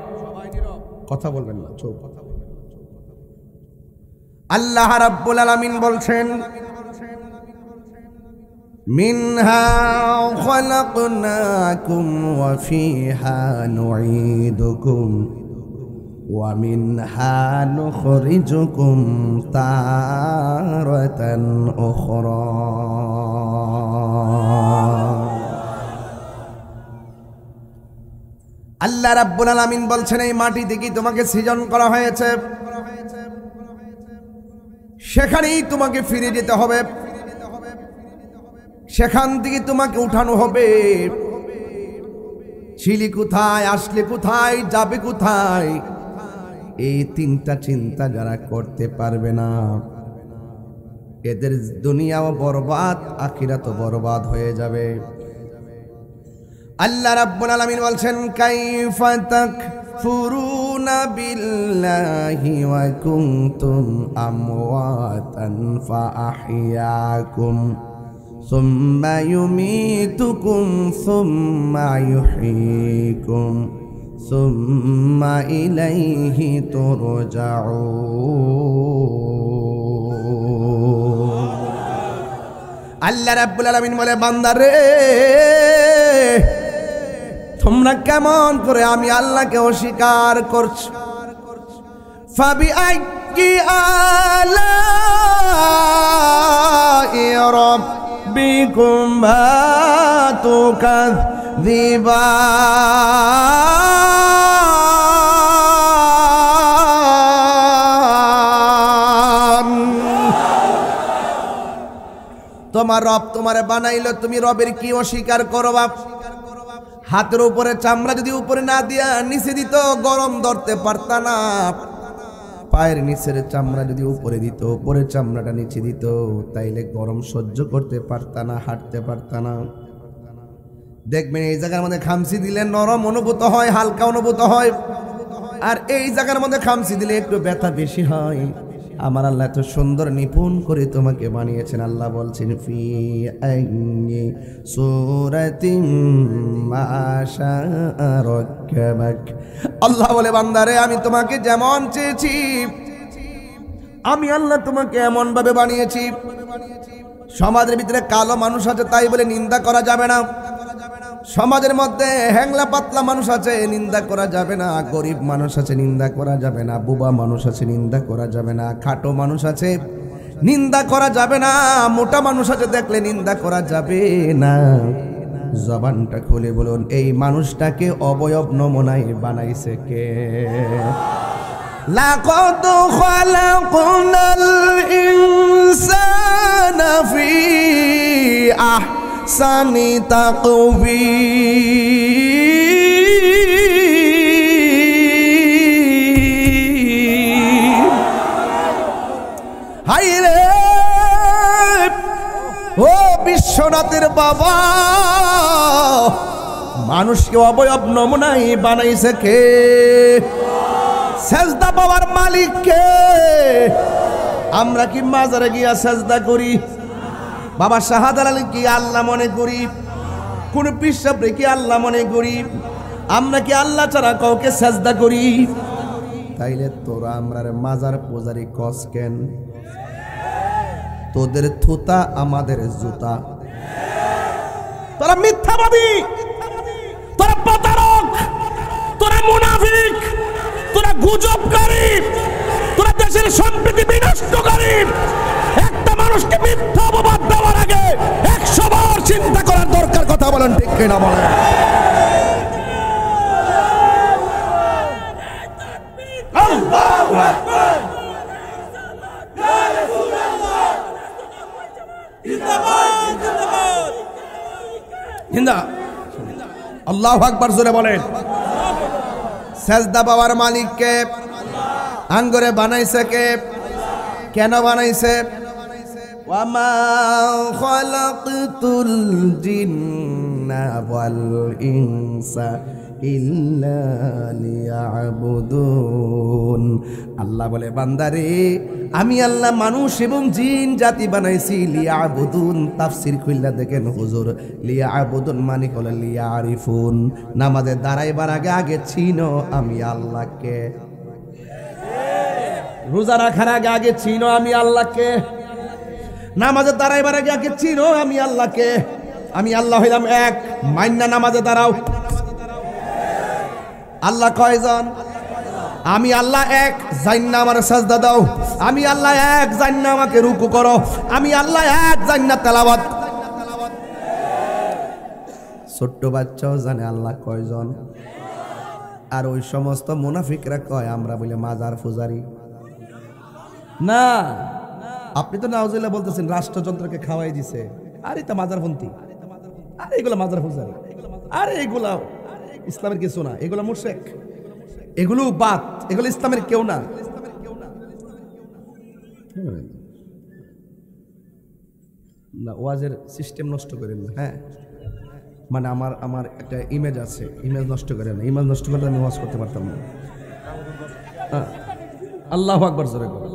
কথা বলবেন না, চুপ। আল্লাহ রাব্বুল আলামিন বলছেন মিনহা খালাকনাকুম ওয়া ফিহা নুঈদুকুম ওয়া মিনহা নুখরিজুকুম তারাতান উখরা। আল্লাহ রাব্বুল আলামিন বলছেন এই মাটি থেকে তোমাকে সৃজন করা হয়েছে, সেখানেই তোমাকে ফিরে যেতে হবে, সেখান থেকে তোমাকে উঠানো হবে। ছিলি কোথায়, আসলে কোথায়, যাবে কোথায়, এই 3টা চিন্তা যারা করতে পারবে না, এদের দুনিয়াও বরবাদ, আখিরাতও বরবাদ হয়ে যাবে। আল্লাহ রাব্বুল আলামিন বলছেন কাইফা তাকফুরুনা বিল্লাহি ওয়া কুনতুম আমওয়াতান ফাআহইয়াকুম সুম্মা ইউমীতুকুম সুম্মা ইউহয়ীকুম সুম্মা ইলাইহি তুরজাউন। আল্লাহ রাব্বুল আলামিন বলে বান্দারে তোমরা কেমন করে আমি আল্লাহকে অস্বীকার করছো ফাবি আইয়ি আলাই রাব্বিকুম তুকাযিবান তোমার রব তোমারে বানাইলো তুমি রবের কি অস্বীকার করবা হাতের উপরে চামড়া যদি উপরে না দিয়া নিচে দিত গরম ধরতে পারতা না পায়ের নিচের চামড়া যদি উপরে দিত উপরের চামড়াটা নিচে দিত তাইলে গরম সহ্য করতে পারতা না হাঁটতে পারতা না দেখবেন এই জায়গার মধ্যে খামসি দিলে নরম অনুভূত হয় হালকা অনুভূত হয় আর এই জায়গার মধ্যে খামসি দিলে একটু ব্যথা বেশি হয় আমার আল্লাহ এত সুন্দর নিপুণ করে তোমাকে বানিয়েছেন আল্লাহ বলছেন ফি আইয়ি সূরাতিন মা শাআ রাক্কাবাক আল্লাহ বলে বান্দারে আমি তোমাকে যেমন চেয়েছি আমি আল্লাহ তোমাকে এমন ভাবে বানিয়েছি সমাজের ভিতরে কালো মানুষ আছে তাই বলে নিন্দা করা যাবে না সমাজের মধ্যে হ্যাংলা পাতলা মানুষ আছে নিন্দা করা যাবে না গরিব মানুষ আছে নিন্দা করা যাবে না বুবা মানুষ আছে নিন্দা করা যাবে না খাটো মানুষ আছে নিন্দা করা যাবে না মোটা মানুষ আছে দেখলে নিন্দা করা যাবে না জবানটা খুলে বলুন এই মানুষটাকে অবয়ব নমুনায় বানাইছে কে লাকাদ খালাকনাল ইনসানা ফি আহসানি তাকবীর হায়রে ও বিশ্বনাথের বাবা মানুষকে অবয়ব নমুনায় বানাইছে কে সেজদা পাওয়ার মালিক কে আমরা কি মাজারে গিয়া সেজদা করি বাবা শাহাদাত আলী কি আল্লাহ মনে করি কোন পীর সাহেব কি আল্লাহ মনে করি আমরা কি আল্লাহ ছাড়া কাউকে সেজদা করি তাইলে তোরা আমরার মাজার পূজারি কস কেন তোদের থুতা আমাদের জুতা তোরা মিথ্যাবাদী তোরা প্রতারক তোরা মুনাফিক তোরা গুজবকারী তোরা দেশের সম্প্রীতি বিনষ্টকারী একটা মানুষকে মিথ্যা অপবাদ দেওয়ার আগে 100 বার চিন্তা করার দরকার কথা বলেন ঠিক কিনা বলেন আল্লাহু আকবার ইয়া রাসূলুল্লাহ জিন্দাবাদ জিন্দাবাদ জিন্দা আল্লাহু আকবার জোরে বলেন সেজদা পাওয়ার মালিক কে আঙ্গুরে বানাইছে কে কেন বানাইছে ওয়ামা খালাকতুল জিন্না ওয়াল ইনসা ইল্লা লিয়াবুদুন আল্লাহ বলে বান্দারে আমি আল্লাহ মানুষ এবং জিন জাতি বানাইছি লিয়াবুদুন তাফসীর খুললা দেখেন হুজুর লিয়াবুদুন মানে হলো লিয়ারিফুন নামাজে দাঁড়াইবার আগে আগে চিনো আমি আল্লাহকে রোজা রাখার আগে আগে চিনো আমি আল্লাহকে নামাজে দাঁড়াইবার আগে আগে চিনো আমি আল্লাহকে আমি আল্লাহ হইলাম এক মাইন্না নামাজে দাঁড়াও আল্লাহ কয়জন আমি আল্লাহ এক জান্না আমার সাজদা দাও আমি আল্লাহ এক জান্না আমাকে রুকু করো আমি আল্লাহ এক জান্না তেলাওয়াত ছোট্ট বাচ্চাও জানে আল্লাহ কয়জন আর ওই সমস্ত মুনাফিকরা কয় আমরা বলে মাজার পূজারি না আপনি তো নাউজুবিল্লাহ বলতেছেন রাষ্ট্রযন্ত্রকে খাওয়াই দিছে আরে তা মাজারপন্থী আরে এগুলো মাজার পূজারি আরে এগুলা ইসলামের কিছু না এগুলো মুশরিক এগুলো বাত এগুলো ইসলামের কেউ না না ওয়াজের সিস্টেম নষ্ট করেন না হ্যাঁ মানে আমার একটা ইমেজ আছে ইমেজ নষ্ট করেন না ইমেজ নষ্ট করলে আমি ওয়াজ করতে পারতাম না আল্লাহু আকবার জোরে করে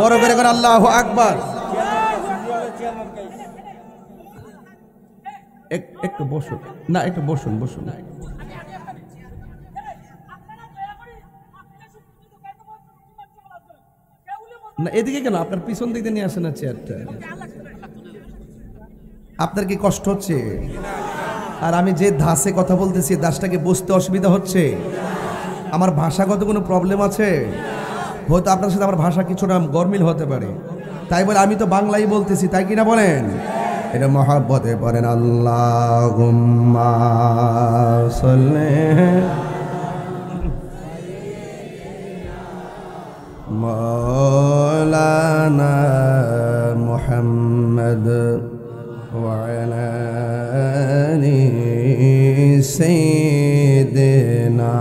বড় করে করে আল্লাহু আকবার একটু বসুন না একটু বসুন বসুন না এদিকে কেন আপনার পিছন দিকে নিয়ে আসেন না চেয়ারটা আপনার কি কষ্ট হচ্ছে? আর আমি যে ধাসে কথা বলতেছি দাসটাকে বুঝতে অসুবিধা হচ্ছে? আমার ভাষাগত কোনো প্রবলেম আছে? হয়তো আপনার সাথে আমার ভাষা কিছুটা গরমিল হতে পারে, তাই বলে আমি তো বাংলাই বলতেছি, তাই কিনা বলেন? এটা মহব্বতে পড়েন আল্লাহুম্মা সাল্লি মাওলানা মুহাম্মদ ওয়া আলা আলি সাইয়্যিদিনা।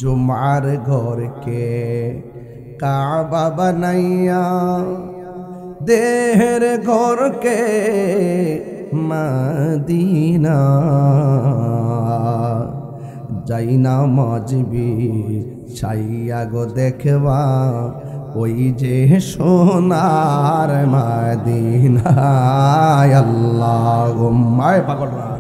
जुमार घर के काबा बनाइया देहर घर के मदीना जाइना मजबी छाइया गो देखवा ওই যে সোনার মদিনা। আল্লাহুম্মা পাগলরা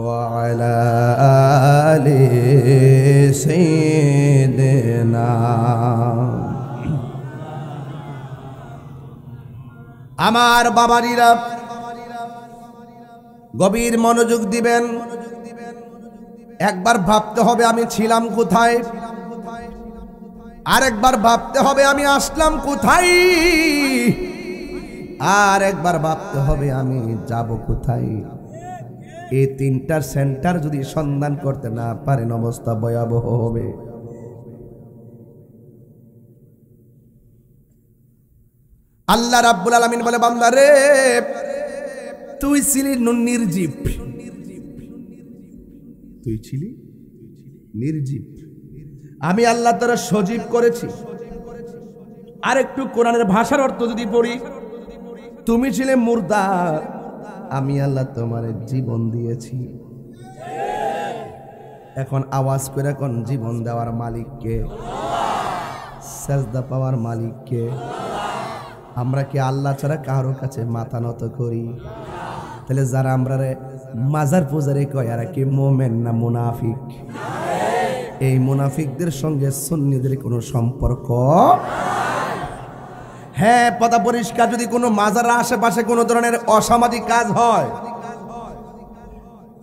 وعلى آل سيدنا। আমার বাবারিরা গভীর মনোযোগ দিবেন। একবার ভাবতে হবে আমি ছিলাম কোথায়, আরেকবার ভাবতে হবে আমি আসলাম কোথায়, আর একবার ভাবতে হবে আমি যাব কোথায়। এই তিনটার সেন্টার যদি সন্ধান করতে না পারেন অবস্থা ভয়াবহ হবে। আল্লাহ রাব্বুল আলামিন বলে, বান্দা রে তুই ছিলি নির্জীব, তুই ছিলি নির্জীব, আমি আল্লাহ তোরা সজীব করেছি। আর একটু কোরআনের ভাষার অর্থ যদি পড়ি, তুমি ছিলে মুর্দা, আমি আল্লাহ তোমার জীবন দিয়েছি। এখন আওয়াজ করে কোন জীবন দেওয়ার মালিককে, সাজদা পাওয়ার মালিককে। আমরা কি আল্লাহ ছাড়া কারোর কাছে মাথা নত করি? তাহলে যারা আমরা মাজার পূজারে কয় আর কি মোমেন না মুনাফিক? এই মুনাফিকদের সঙ্গে সুন্নিদের কোনো সম্পর্ক। হ্যাঁ, কথা পরিষ্কার, যদি কোনো মাজারের আশেপাশে কোনো ধরনের অসামাজিক কাজ হয়,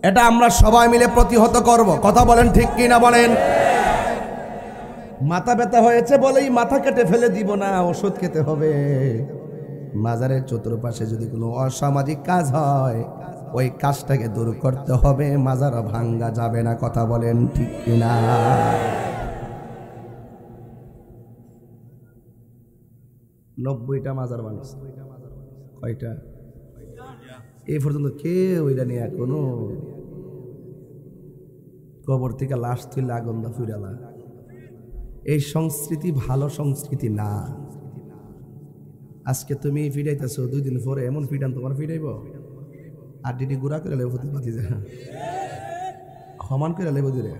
এটা আমরা সবাই মিলে প্রতিহত করব। কথা বলেন ঠিক কি না বলেন? মাথা ব্যথা হয়েছে বলেই মাথা কেটে ফেলে দিব না, ওষুধ খেতে হবে। মাজারের চতুর্পাশে যদি কোনো অসামাজিক কাজ হয়, ওই কাজটাকে দূর করতে হবে, মাজার ভাঙ্গা যাবে না। কথা বলেন ঠিক কি না? 90টা মাজার বানিয়েছে, কয়টা? এই পর্যন্ত কেউ ওইটা নিয়ে এখনো কবর থেকে লাশ তুলে আগুন দা ফিরালা। এই সংস্কৃতি ভালো সংস্কৃতি না। আজকে তুমি ফিরাইতেছো, 2 দিন পরে এমন ফিটান তোমার ফিরাইব। আর ডিডি গুড়া করে লেবো পাতি যা সমান করে লেবো দিলে।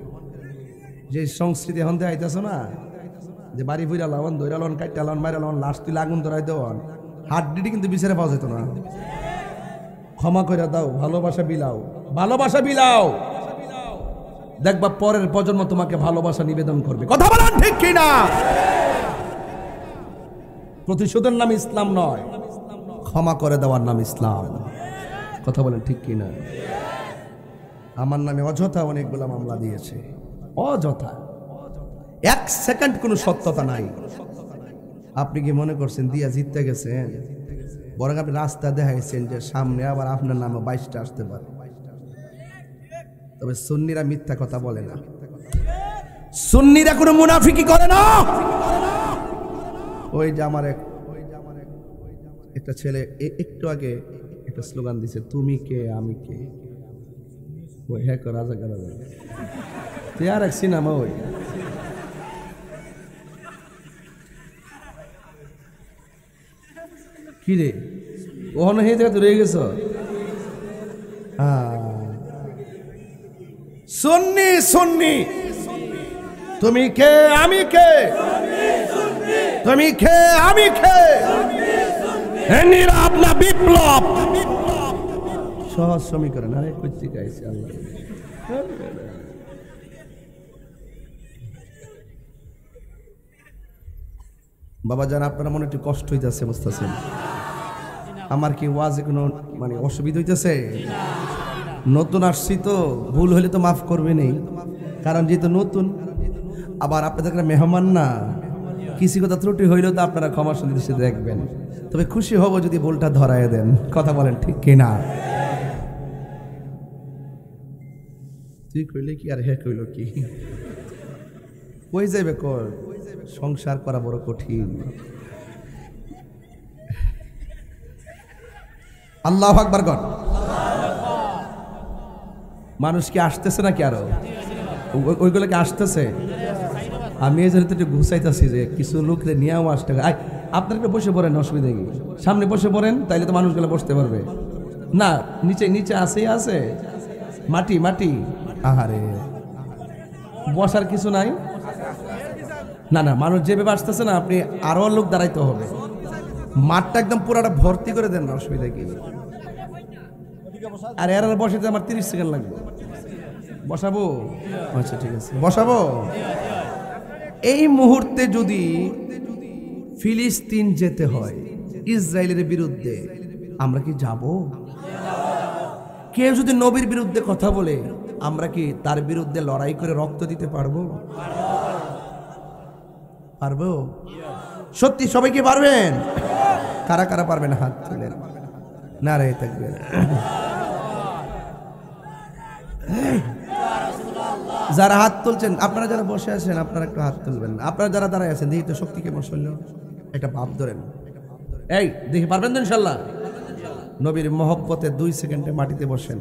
যে সংস্কৃতি এখন দেখাইতেছো না, যে বাড়ি ফিরা লন, দৈরা লন, কাইটা লন, মাইরা লন, লাশ তুলে আগুন ধরাই দেওয়ান, হাত ডিডি কিন্তু বিচারে পাওয়া যেত না। ক্ষমা করে দাও, ভালোবাসা বিলাও, ভালোবাসা বিলাও, দেখবা পরের প্রজন্ম তোমাকে ভালোবাসা নিবেদন করবে। কথা বলেন ঠিক কিনা? প্রতিশোধের নাম ইসলাম নয়, ক্ষমা করে দেওয়ার নাম ইসলাম। কথা বলেন ঠিক কিনা? আমার নামে অযথা অনেকগুলো মামলা দিয়েছে, অযথা, 1 সেকেন্ড কোনো সত্যতা নাই। আপনি কি মনে করছেন দিয়া জিততে গেছেন? বরং আপনি রাস্তা দেখাইছেন যে সামনে আবার আপনার নামে 22টা আসতে পারে। তবে সুন্নিরা মিথ্যা কথা বলে না, সুন্নিরা কোনো মুনাফিকি করে না। ওই যে আমার একটা ছেলে একটু আগে একটা স্লোগান দিছে, তুমি কে আমি কে। ওই হ্যাঁ রাজা করা যায় তুই আর এক সিনেমা। ওই কি রে, ওখানে হে জায়গা রয়ে গেছ। সুন্নি সুন্নি, তুমি কে আমি কে, তুমি কে আমি কে, নীরব না বিপ্লব। সহজ সমীকরণ। আরে কইতে গাইছে আল্লাহ। বাবা জান, আপনারা মনে একটু কষ্ট হইতেছে, বুঝতেছেন? আমার কি ওয়াজে কোনো মানে অসুবিধা হইতেছে? নতুন আসছি তো, ভুল হলে তো মাফ করবে নেই, কারণ যেহেতু নতুন, আবার আপনাদের মেহমান না, কিছু কথা ত্রুটি হইলেও তো আপনারা ক্ষমা সুদৃষ্টি দেখবেন। তবে খুশি হব যদি ভুলটা ধরায় দেন। কথা বলেন ঠিক কিনা? তুই কইলে কি আর হে কইল কি, কই যাবে কর, সংসার করা বড় কঠিন। আল্লাহু আকবার গণ। মানুষ কি আসতেছে নাকি আরো? ওইগুলো কি আসতেছে? আমি এই জন্য একটু ঘুষাইতেছি যে কিছু লোকরে নিয়েও আসতে। আপনার একটু বসে পড়েন, অসুবিধা কি? সামনে বসে পড়েন, তাইলে তো মানুষগুলো বসতে পারবে না। নিচে নিচে আছে মাটি মাটি। আহারে, বসার কিছু নাই? না না, মানুষ যেভাবে আসতেছে না, আপনি আরো লোক দাঁড়াইতে হবে। মাঠটা একদম পুরাটা ভর্তি করে দেন না, অসুবিধা কি? আর এর বসাতে আমার 30 সেকেন্ড লাগবে। বসাবো? আচ্ছা ঠিক আছে, বসাবো। এই মুহূর্তে যদি ফিলিস্তিন যেতে হয় ইসরায়েলের বিরুদ্ধে, আমরা কি যাব? কেউ যদি নবীর বিরুদ্ধে কথা বলে, আমরা কি তার বিরুদ্ধে লড়াই করে রক্ত দিতে পারবো? পারবো? সত্যি সবাই কি পারবেন? কারা কারা পারবেন হাত তুলেন। নারায়ে তাকবীর। যারা হাত তুলছেন, আপনারা যারা বসে আছেন, আপনারা একটু হাত তুলবেন। আপনারা যারা দাঁড়ায় আছেন, দেখি তো শক্তিকে বসল, একটা ভাব ধরেন। এই দেখি পারবেন তো ইনশাল্লাহ? নবীর মহব্বতে 2 সেকেন্ডে মাটিতে বসেন।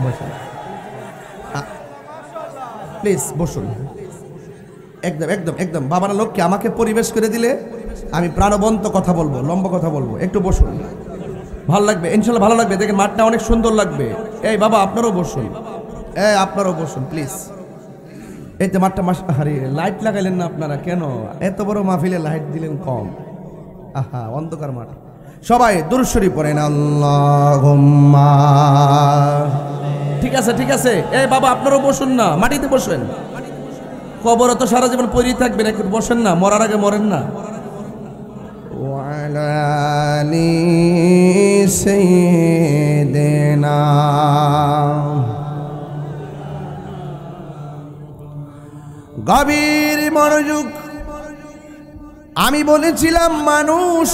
বসেন প্লিজ, বসুন। একদম একদম একদম বাবার লোককে আমাকে পরিবেশ করে দিলে আমি প্রাণবন্ত কথা বলবো, লম্বা কথা বলবো। একটু বসুন, ভালো লাগবে ইনশাল্লাহ, ভালো লাগবে। দেখেন মাঠটা অনেক সুন্দর লাগবে। এই বাবা আপনারাও বসুন, আপনারাও বসুন প্লিজ। এই তো মাঠটা হারিয়ে লাইট লাগাইলেন না আপনারা, কেন এত বড় মাহফিলে লাইট দিলেন কম? আহা, অন্ধকার মাঠ। সবাই দুরূদ শরীফ পড়েন, আল্লাহুম্মা। ঠিক আছে ঠিক আছে। এই বাবা আপনারাও বসুন না, মাটিতে বসেন। কবর তো সারা জীবন পড়েই থাকবেন, একটু বসেন না, মরার আগে মরেন না। ওয়ালা আলি সাইয়্যিদিনা। গভীর মনোযোগ। আমি বলেছিলাম মানুষ,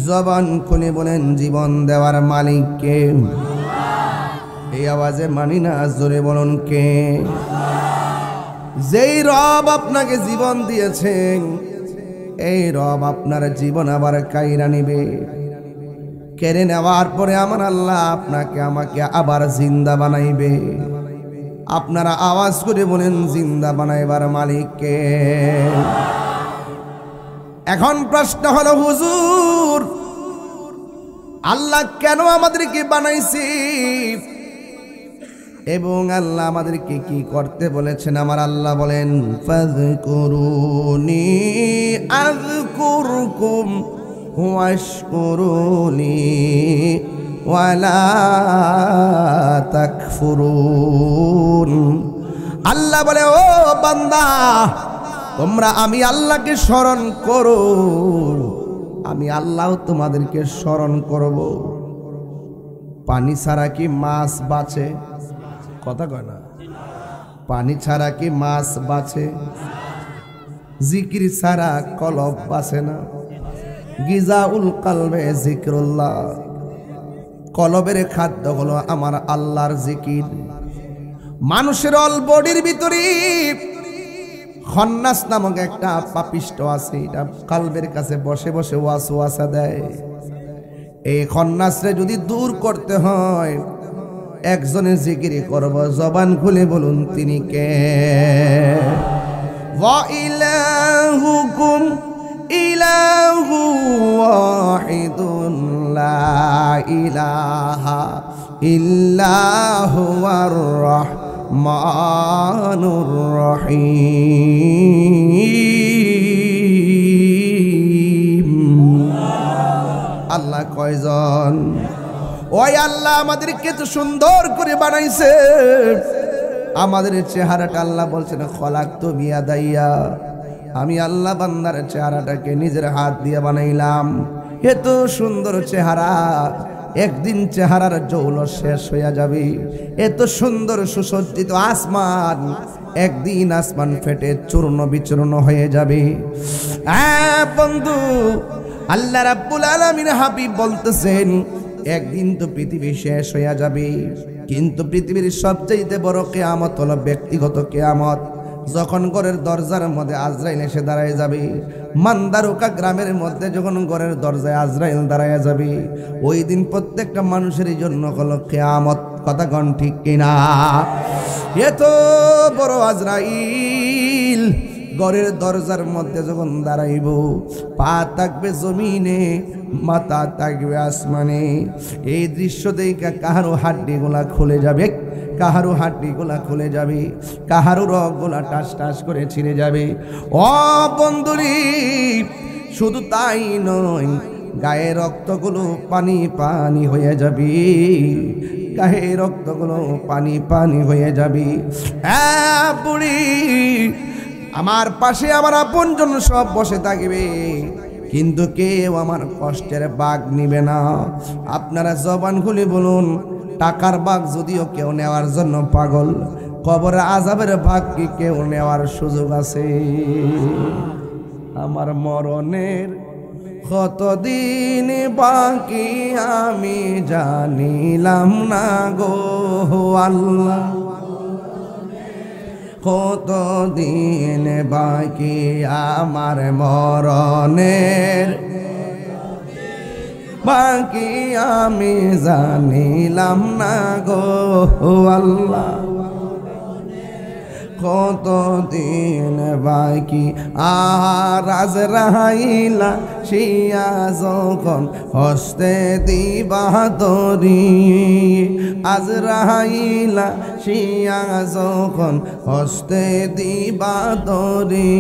জবান খুলে বলেন জীবন দেওয়ার মালিক কে? এই আওয়াজে মানি না, জোরে বলুন কে? যেই রব আপনাকে জীবন দিয়েছেন, এই রব আপনার জীবন আবার কাইরা নিবে। কেড়ে নেওয়ার পরে আমার আল্লাহ আপনাকে আমাকে আবার জিন্দা বানাইবে। আপনারা আওয়াজ করে বলেন জিন্দা বানাইবার মালিক কে? এখন প্রশ্ন হলো, হুজুর আল্লাহ কেন আমাদেরকে বানাইছে এবং আল্লাহ আমাদেরকে কি করতে বলেছেন? আমার আল্লাহ বলেন, ফাযকুরুনি আযকুরকুম ওয়াশকুরুনি ওয়ালা তাকফুরুন। আল্লাহ বলে, ও বান্দা, তোমরা আমি আল্লাহকে স্মরণ করো, আমি আল্লাহ তোমাদেরকে স্মরণ করব। পানি ছাড়া কি মাছ বাঁচে? কথা কয় না। পানি ছাড়া কি মাছ বাঁচে? জিকির ছাড়া কলব বাঁচে না। গিজাউল কলবে জিকরুল্লাহ। কলবের খাদ্য হলো আমার আল্লাহর জিকির। মানুষের অল বডির ভিতরে খন্নাস নামক একটা পাপিষ্ট আছে, এটা কলবের কাছে বসে বসে ওয়াসওয়াসা দেয়। এই খন্নাসরে যদি দূর করতে হয়, একজনের জিকির করব, জবান খুলে বলুন তিনি কে? ওয়া ইলাহুকুম ইলাহু ওয়াহিদুন লা ইলাহা ইল্লা হুয়ার রাহমানুর রহিম। আল্লাহ কয়জন? ওই আল্লাহ আমাদেরকে তো সুন্দর করে বানাইছে, আমাদের চেহারাটা আল্লাহ বলছেন খলাকতু বিয়াদাইয়া, আমি আল্লাহ বান্দার চেহারাটাকে নিজের হাত দিয়ে বানাইলাম। এত সুন্দর চেহারা, একদিন চেহারার জৌলস শেষ হইয়া যাবে। এত সুন্দর সুসজ্জিত আসমান, একদিন আসমান ফেটে চূর্ণ বিচূর্ণ হয়ে যাবে। বন্ধু, আল্লাহ রাব্বুল আলামিন হাবিব বলতেছেন একদিন তো পৃথিবী শেষ হইয়া যাবে, কিন্তু পৃথিবীর সবচেয়ে বড় কিয়ামত হলো ব্যক্তিগত কিয়ামত। যখন ঘরের দরজার মধ্যে আজরাইল এসে দাঁড়ায় যাবে, মান্দারুকা গ্রামের মধ্যে যখন ঘরের দরজায় আজরাইল দাঁড়ায় যাবে, ওই দিন প্রত্যেকটা মানুষের জন্য হলো কিয়ামত। কথা কোন ঠিক কিনা? এত বড় আজরাইল ঘরের দরজার মধ্যে যখন দাঁড়াইব, পা থাকবে জমিনে, মাথা থাকবে আসমানে। এই দৃশ্য দেখে কাহারো হাড্ডিগুলা খুলে যাবে, কাহারো হাড্ডিগুলা খুলে যাবে, কাহারো রগগুলা টাস টাস করে ছিঁড়ে যাবে। ও বন্ধুরি, শুধু তাই নয়, গায়ে রক্তগুলো পানি পানি হয়ে যাবে, গায়ে রক্তগুলো পানি পানি হয়ে যাবে। হ্যাঁ বুড়ি, আমার পাশে আমার আপনজন সব বসে থাকবে, কিন্তু কেউ আমার কষ্টের ভাগ নিবে না। আপনারা জবান খুলে বলুন, টাকার ভাগ যদিও কেউ নেওয়ার জন্য পাগল, কবরে আযাবের ভাগ কি কেউ নেওয়ার সুযোগ আছে? আমার মরণের কতদিন বাকি আমি জানিলাম না গো আল্লাহ, কতদিন বাকি আমার মরণের বাকি আমি জানিলাম না গো আল্লাহ, কতদিন বাকি। আর আজরাইলা শিয়া যখন হস্তে দিবা তরি, আজরাইলা শিয়া যখন হস্তে দিবা তরি,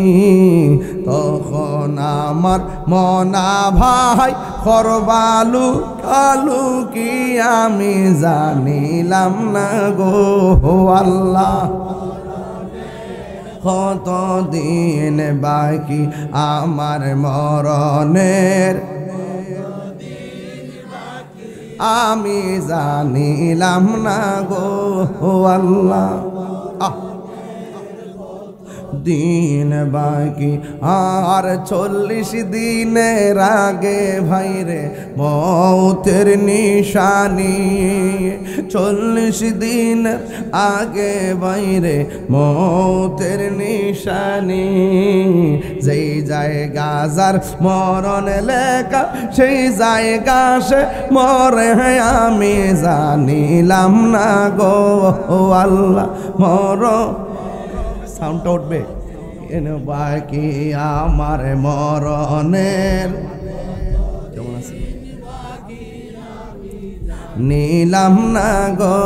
তখন আমার মনা ভাই করবালু কালু কি আমি জানিলাম না গো আল্লাহ, কতদিন বাকি আমার মরণের আমি জানিলাম না গো আল্লাহ। দিন বাকি আর 40 দিনের আগে ভাইরে মৌতের নিশানি, 40 দিন আগে বাইরে মৌতের নিশানি। যেই জায়গা যার মরণ লেখা সেই জায়গা সে মরে আমি জানিলাম না গো আল্লাহ, মর সাউন্ডটা উঠবে এন বাকি আমার মরণের কেমন আছে নিলাম না গো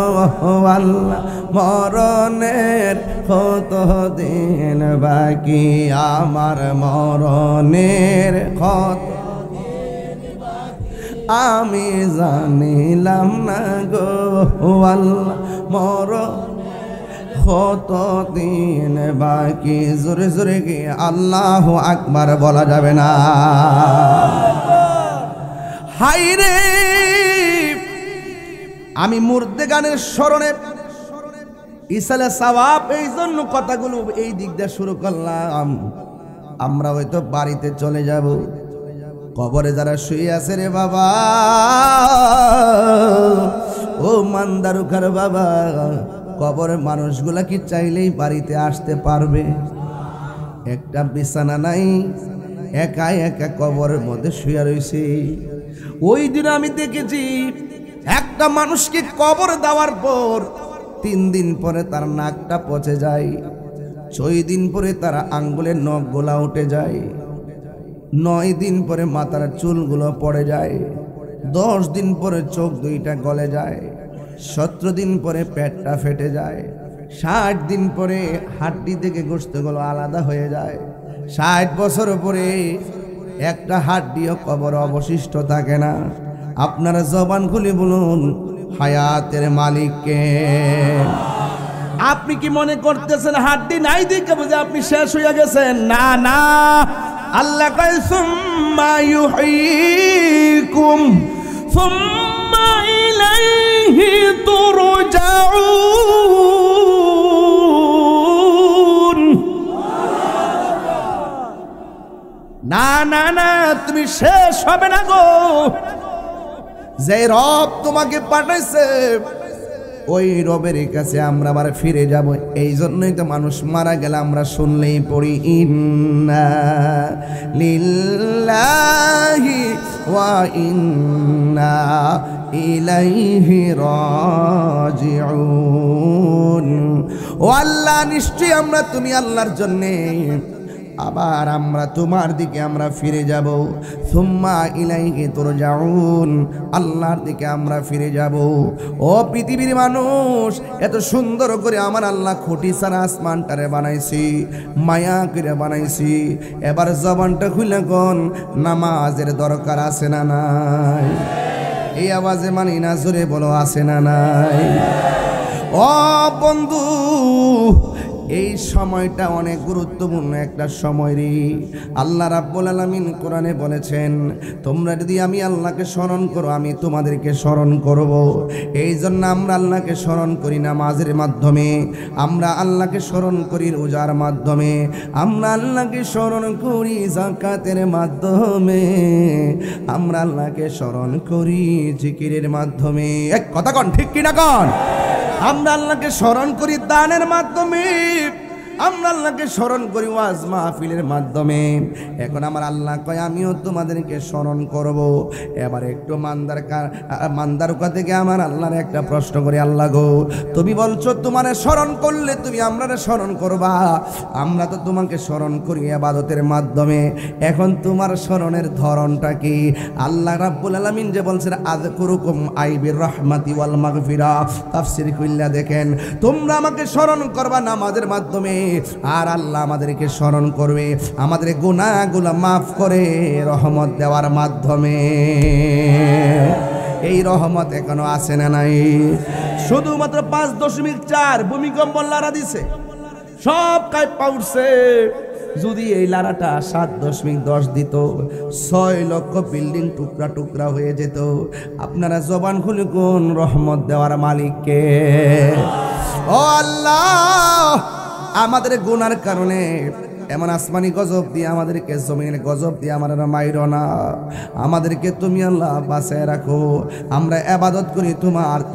আল্লাহ, মরণের কত দিন বাকি আমার মরণের কত আমি জানিলাম না গো আল্লাহ, মরণ কত দিন বাকি। জোরে জোরে কি আল্লাহু আকবার বলা যাবে না? হাইরে আমি মুর্দে গানের স্মরণে ইসালে সওয়াব, এই জন্য কথাগুলো এই দিক দিয়ে শুরু করলাম। আমরা হয়তো বাড়িতে চলে যাব, কবরে যারা শুয়ে আছে রে বাবা, ও মান্দারুখার বাবা, কবরের মানুষগুলা কি চাইলেই বাড়িতে আসতে পারবে? একটা বিছানা নাই, একা একা কবরের মধ্যে শুয়ে রয়েছে। ওই দিন আমি দেখেছি একটা মানুষকে কবর দেওয়ার পর 3 দিন পরে তার নাকটা পচে যায়, 6 দিন পরে তার আঙ্গুলের নখগুলা উঠে যায়, 9 দিন পরে মাথার চুলগুলো পড়ে যায়, 10 দিন পরে চোখ 2টা গলে যায়, 17 দিন পরে পেটটা ফেটে যায়, 60 দিন পরে হাড্ডি থেকে গোশতগুলো আলাদা হয়ে যায়, 60 বছর পরে একটা হাড্ডিও কবরে অবশিষ্ট থাকে না। আপনারা জবান খুলে বলুন হায়াতের মালিককে। আপনি কি মনে করতেছেন হাড্ডি নাই দেখে বুঝে আপনি শেষ হয়ে গেছেন? না না, আল্লাহ কয় সুম্মা ইউহয়িকুম সুম্মা ইলাইহি তুরজাউন। না না না, তুমি শেষ হবে না গো। যে রব তোমাকে পাঠাইছে ওই রবের কাছে আমরা আবার ফিরে যাব। এই জন্যই তো মানুষ মারা গেলে আমরা শুনলেই পড়ি ইন্না লিল্লাহি ওয়া ইন্না ইলাইহি রাজিউন। ও আল্লাহ, নিশ্চয়ই আমরা তুমি আল্লাহর জন্যে, আবার আমরা তোমার দিকে আমরা ফিরে যাব। সুম্মা ইলাইহি তুরজাউন, আল্লাহর দিকে আমরা ফিরে যাব। ও পৃথিবীর মানুষ, এত সুন্দর করে আমার আল্লাহ খুঁটি ছাড়া আসমানটারে বানাইছি, মায়া করে বানাইছি। এবার জবানটা খুলে কোন নামাজের দরকার আছে না নাই? এই আওয়াজে মানি না, জোরে বলো আছে না নাই? ও বন্ধু, এই সময়টা অনেক গুরুত্বপূর্ণ একটা সময় রে। আল্লাহ রাব্বুল আলামিন কোরআনে বলেছেন, তোমরা যদি আমি আল্লাহকে স্মরণ করো আমি তোমাদেরকে স্মরণ করব। এই জন্য আমরা আল্লাহকে স্মরণ করি নামাজের মাধ্যমে, আমরা আল্লাহকে স্মরণ করি রোজার মাধ্যমে, আমরা আল্লাহকে স্মরণ করি যাকাতের মাধ্যমে, আমরা আল্লাহকে স্মরণ করি জিকিরের মাধ্যমে। এক কথা কন, ঠিক কিনা কন? আমরা আল্লাহকে স্মরণ করি দানের মাধ্যমে, আমরা আল্লাহকে স্মরণ করি ওয়াজ মাহফিলের মাধ্যমে। এখন আমার আল্লাহ কয় আমিও তোমাদেরকে স্মরণ করব। এবার একটু মান্দারকা থেকে আমার আল্লাহর একটা প্রশ্ন করি, আল্লাহ গো, তুমি বলছো তোমারে স্মরণ করলে তুমি আমরারে স্মরণ করবা, আমরা তো তোমাকে স্মরণ করি ইবাদতের মাধ্যমে। এখন তোমার স্মরণের ধরনটা কি? আল্লাহ রাব্বুল আলামিন যে বলছেন আযকুরুকুম আইবির রাহমাতি ওয়াল মাগফিরা, তাফসীর কইলা দেখেন, তোমরা আমাকে স্মরণ করবা নামাজের মাধ্যমে, আর আল্লাহ আমাদেরকে স্মরণ করবে আমাদের গুনাহগুলো মাফ করে রহমত দেওয়ার মাধ্যমে। এই রহমত এখনো আছে না নাই? শুধুমাত্র 5.4 ভূমিকম্প লারা দিছে, সব কাইপা উঠছে। যদি এই লারাটা 7.10 দিত, 6 লক্ষ বিল্ডিং টুকরা টুকরা হয়ে যেত। আপনারা জবান খুলে কোন রহমত দেওয়ার মালিককে? ও আল্লাহ, আমাদের গুনার কারণে এমন আসমানি গজব দিয়ে আমাদেরকে, জমিনের গজব দিয়ে আমাদের মাইরো না, আমাদেরকে তুমি আল্লাহ বাঁচায় রাখো। আমরা ইবাদত করি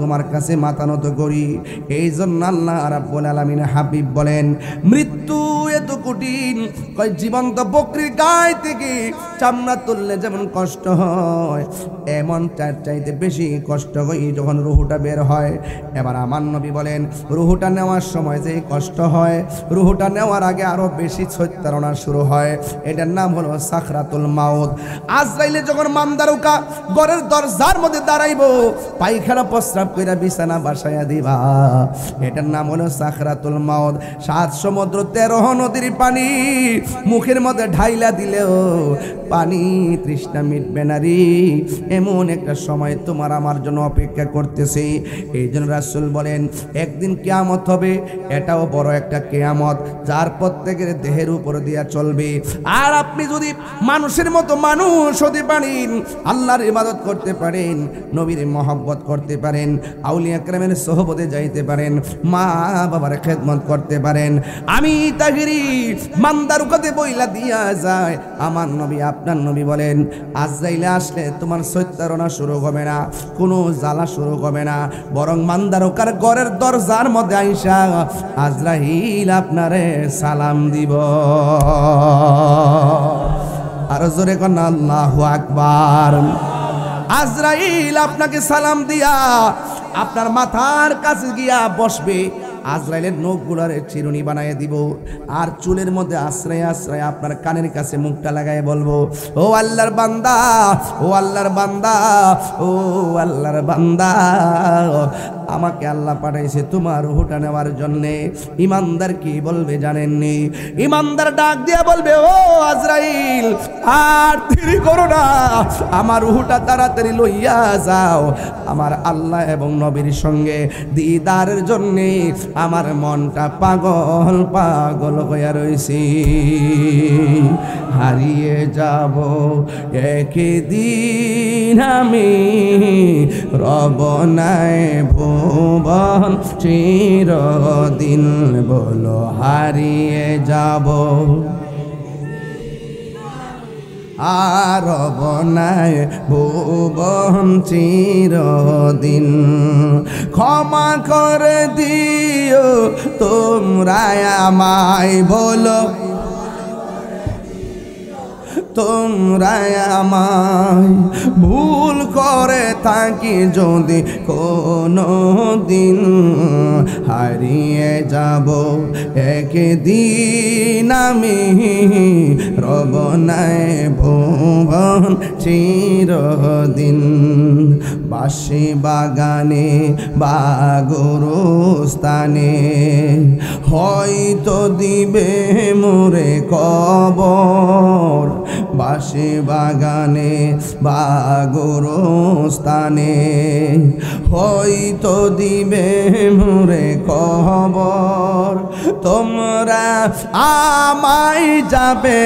তোমার কাছে মাথা নত করি। এই জন্য আল্লাহ রাব্বুল আলামিন হাবিব বলেন, মৃত্যু এত কঠিন, কয় জীবন্ত বকরির গায়ে থেকে চামড়া তুললে যেমন কষ্ট হয়, এমন চাইতে বেশি কষ্ট হয় যখন রুহুটা বের হয়। এবার আমার নবী বলেন, রুহুটা নেওয়ার সময় যে কষ্ট হয়, রুহুটা নেওয়ার আগে আরো বেশি ছত্তরণা শুরু হয়। এটার নাম হলো সাকরাতুল মাউত। আজরাইলে যখন মামদারুকা ঘরের দরজার মধ্যে দাঁড়াইবো, পায়খানা প্রস্রাব কইরা বিছানা বাসায়া দিবা, এটার নাম হলো সাকরাতুল মাউত। 7 সমুদ্র 13 নদীর পানি মুখের মধ্যে ঢাইলা দিলেও পানি তৃষ্ণা মিটবে না রে। এমন একটা সময় তোমার আমার জন্য অপেক্ষা করতেছে। এই জন্য রাসূল বলেন, একদিন কিয়ামত হবে, এটাও বড় একটা কিয়ামত, যার প্রত্যেকের দেহের উপর দিয়া চলবে। আর আপনি যদি মানুষের মতো মানুষ হতে পারেন, আল্লাহর ইবাদত করতে পারেন, নবীর মহব্বত করতে পারেন, আউলিয়া কেরামের সোহবতে যাইতে পারেন, মা বাবার খেদমত করতে পারেন, আমি তাহিরি মান্দারুকাতে বইলা দিয়া যায় আমার নবী, আপনার নবী বলেন, আজরাইলে আসলে তোমার সত্যারণা শুরু হবে না, কোনো জ্বালা শুরু হবে না, বরং মান্দারুকার ঘরের দরজার মধ্যে আইসা আজরাইল আপনারে সালাম দিব। আর জোরে কোন আল্লাহু আকবার। আজরাইল আপনাকে সালাম দিয়া আপনার মাথার কাছে গিয়া বসবে, আজরাইলের নখগুলারে চিরুনি বানায় দিব, আর চুলের মধ্যে আশ্রয় আশ্রয় আপনার কানের কাছে মুখটা লাগায় বলবো, ও আল্লাহর বান্দা, ও আল্লাহর বান্দা, ও আল্লাহর বান্দা, আমাকে আল্লাহ পাঠাইছে তোমার রূহটা নেওয়ার জন্যে। ইমানদার কি বলবে জানেননি? ইমানদার ডাক দিয়া বলবে, ও আজরাইল আর দেরি করো না, আমার রূহটা তাড়াতাড়ি লইয়া যাও। আমার আল্লাহ এবং নবীর সঙ্গে দিদারের জন্যে আমার মনটা পাগল পাগল হইয়া রইছি। হারিয়ে যাব একদিন আমি, রব নাই ভুবন চিরদিন। বলো হারিয়ে যাব আর রব নাই ভুবন চিরদিন। ক্ষমা করে দিও তোমরা আমায়, বলো তোমরা আমায় ভুল করে থাকি যদি কোনো দিন। হারিয়ে যাব একদিন আমি, রব নাই ভুবন চিরদিন। বাঁশি বাগানে বা গোরস্থানে হয়তো দিবে মোরে কবর। বাঁশি বাগানে বা গোরস্থানে হয়তো দিবে মোরে খবর। তোমরা আমায় যাবে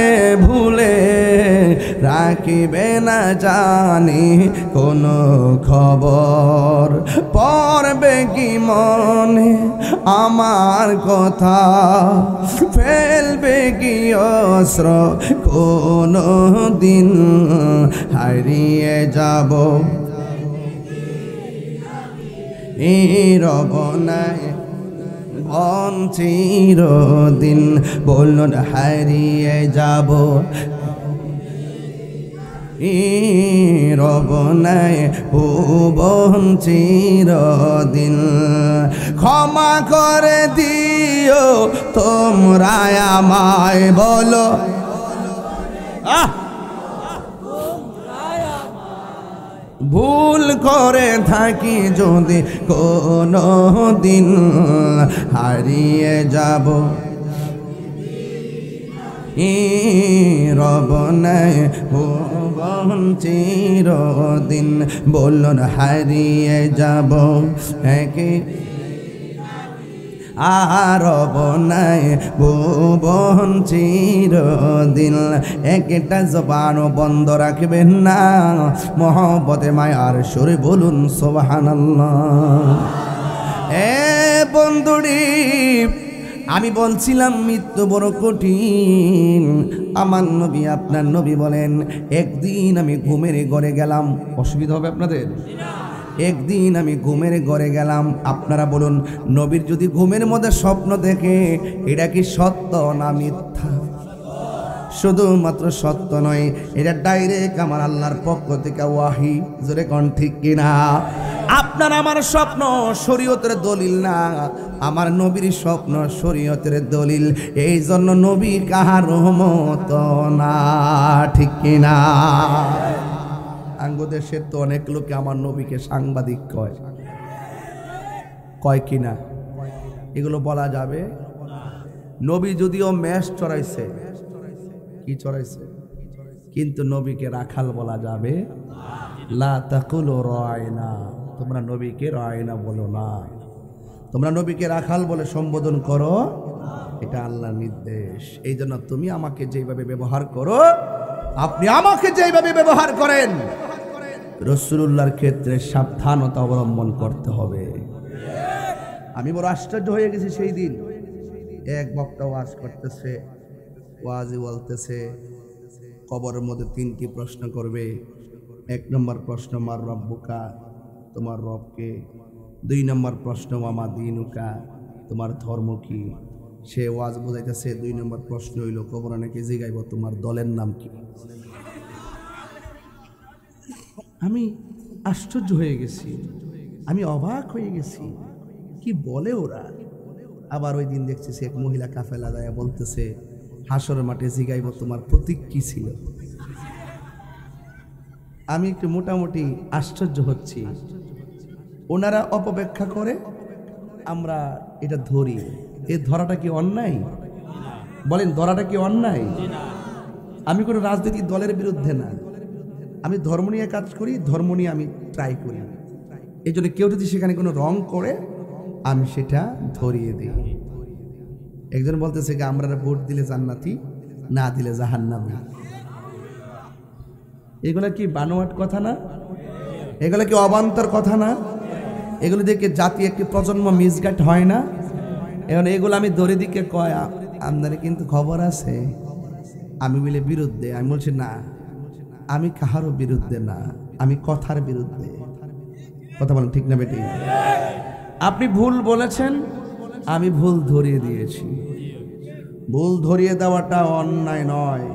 ভুলে, রাখিবে না জানি কোনো খবর। পড়বে কি মনে আমার কথা, ফেলবে কি অস্ত্র কোনো দিন। হারিয়ে যাব রব নাই ভুবন চিরদিন। বলুন হারিয়ে যাব রব নাই ভুবন চিরদিন। ক্ষমা করে দিও তোমরা আমায়, বলো ভুল করে থাকি যদি কোনো দিন। হারিয়ে যাব রব নাই ভুবন চিরদিন। বলুন হারিয়ে যাব একে আর রব নাই ভুবন চিরদিন। একটা জবানও বন্ধ রাখবেন না, মহব্বতে মায়ার সুরে বলুন সুবহানাল্লাহ। এ বন্ধুরি, আমি বলছিলাম মৃত্যু বড় কঠিন। আমার নবী আপনার নবী বলেন, একদিন আমি ঘুমের ঘরে গেলাম। অসুবিধা হবে আপনাদের? একদিন আমি ঘুমের ঘরে গেলাম। আপনারা বলুন, নবীর যদি ঘুমের মধ্যে স্বপ্ন দেখে, এটা কি সত্য না মিথ্যা? শুধুমাত্র সত্য নয়, এটা ডাইরেক্ট আমার আল্লাহর পক্ষ থেকে ওয়াহি। জোরে কোন ঠিক কিনা? আপনার আমার স্বপ্ন শরীয়তের দলিল না, আমার নবীর স্বপ্ন শরীয়তের দলিল। এই জন্য নবী কাহার রহমত না, ঠিক কিনা? আঙ্গদেশের তো অনেক লোকে আমার নবীকে সাংবাদিক কয় কিনা? এগুলো বলা যাবে? নবী যদিও মেষ চড়াইছে, কি চড়াইছে, কিন্তু নবীকে রাখাল বলা যাবে? লা তাকুলু রায়না, তোমরা নবীকে রায়না বলো না, তোমরা নবীকে রাখাল বলে সম্বোধন করো। এটা আল্লাহর নির্দেশ। এই জন্য তুমি আমাকে যেভাবে ব্যবহার করো, আপনি আমাকে যেভাবে ব্যবহার করেন, রাসূলুল্লাহর ক্ষেত্রে সাবধানতা অবলম্বন করতে হবে। আমি বড় আশ্চর্য হয়ে গেছি সেই দিন। এক বক্তা ওয়াজ করতেছে, ওয়াজি বলতেছে কবরের মধ্যে তিনটি প্রশ্ন করবে। এক নম্বর প্রশ্ন, মার রব্বুকা, তোমার রবকে। দুই নম্বর প্রশ্ন, মা দিনুকা, তোমার ধর্ম কি। সে ওয়াজ বোঝাইতেছে, দুই নম্বর প্রশ্ন হইল কবরে নাকি জিগাইব তোমার দলের নাম কি। আমি আশ্চর্য হয়ে গেছি, আমি অবাক হয়ে গেছি, কি বলে ওরা। আবার ওই দিন দেখতেছি এক মহিলা কাফেলা যায় বলতেছে, হাসরের মাঠে জিগাইব তোমার প্রতীক কি ছিল। আমি একটু মোটামুটি আশ্চর্য হচ্ছি। ওনারা অপব্যাখ্যা করে, আমরা এটা ধরি। এই ধরাটা কি অন্যায়? বলেন, ধরাটা কি অন্যায়? আমি কোনো রাজনৈতিক দলের বিরুদ্ধে না, আমি ধর্ম নিয়ে কাজ করি, ধর্ম নিয়ে আমি ট্রাই করি। এই জন্য কেউ যদি সেখানে কোনো রং করে আমি সেটা ধরিয়ে দিই। একজন বলতেছে যে আমরা ভোট দিলে জান্নাতি, না দিলে জাহান্নামী। এগুলা কি বানোয়াট কথা না? এগুলা কি অবান্তর কথা না? এগুলো দেখে জাতি একটি প্রজন্ম মিসগাইড হয় না? এখন এগুলো আমি ধরে দিকে কয় আপনারা কিন্তু খবর আছে, আমি বলে বিরুদ্ধে। আমি বলছি না, আমি কাহারও বিরুদ্ধে না, আমি কথার বিরুদ্ধে। কথা বলেন ঠিক না বেটি? আপনি ভুল বলেছেন, আমি ভুল ধরিয়ে দিয়েছি। ভুল ধরিয়ে দেওয়াটা অন্যায় নয়,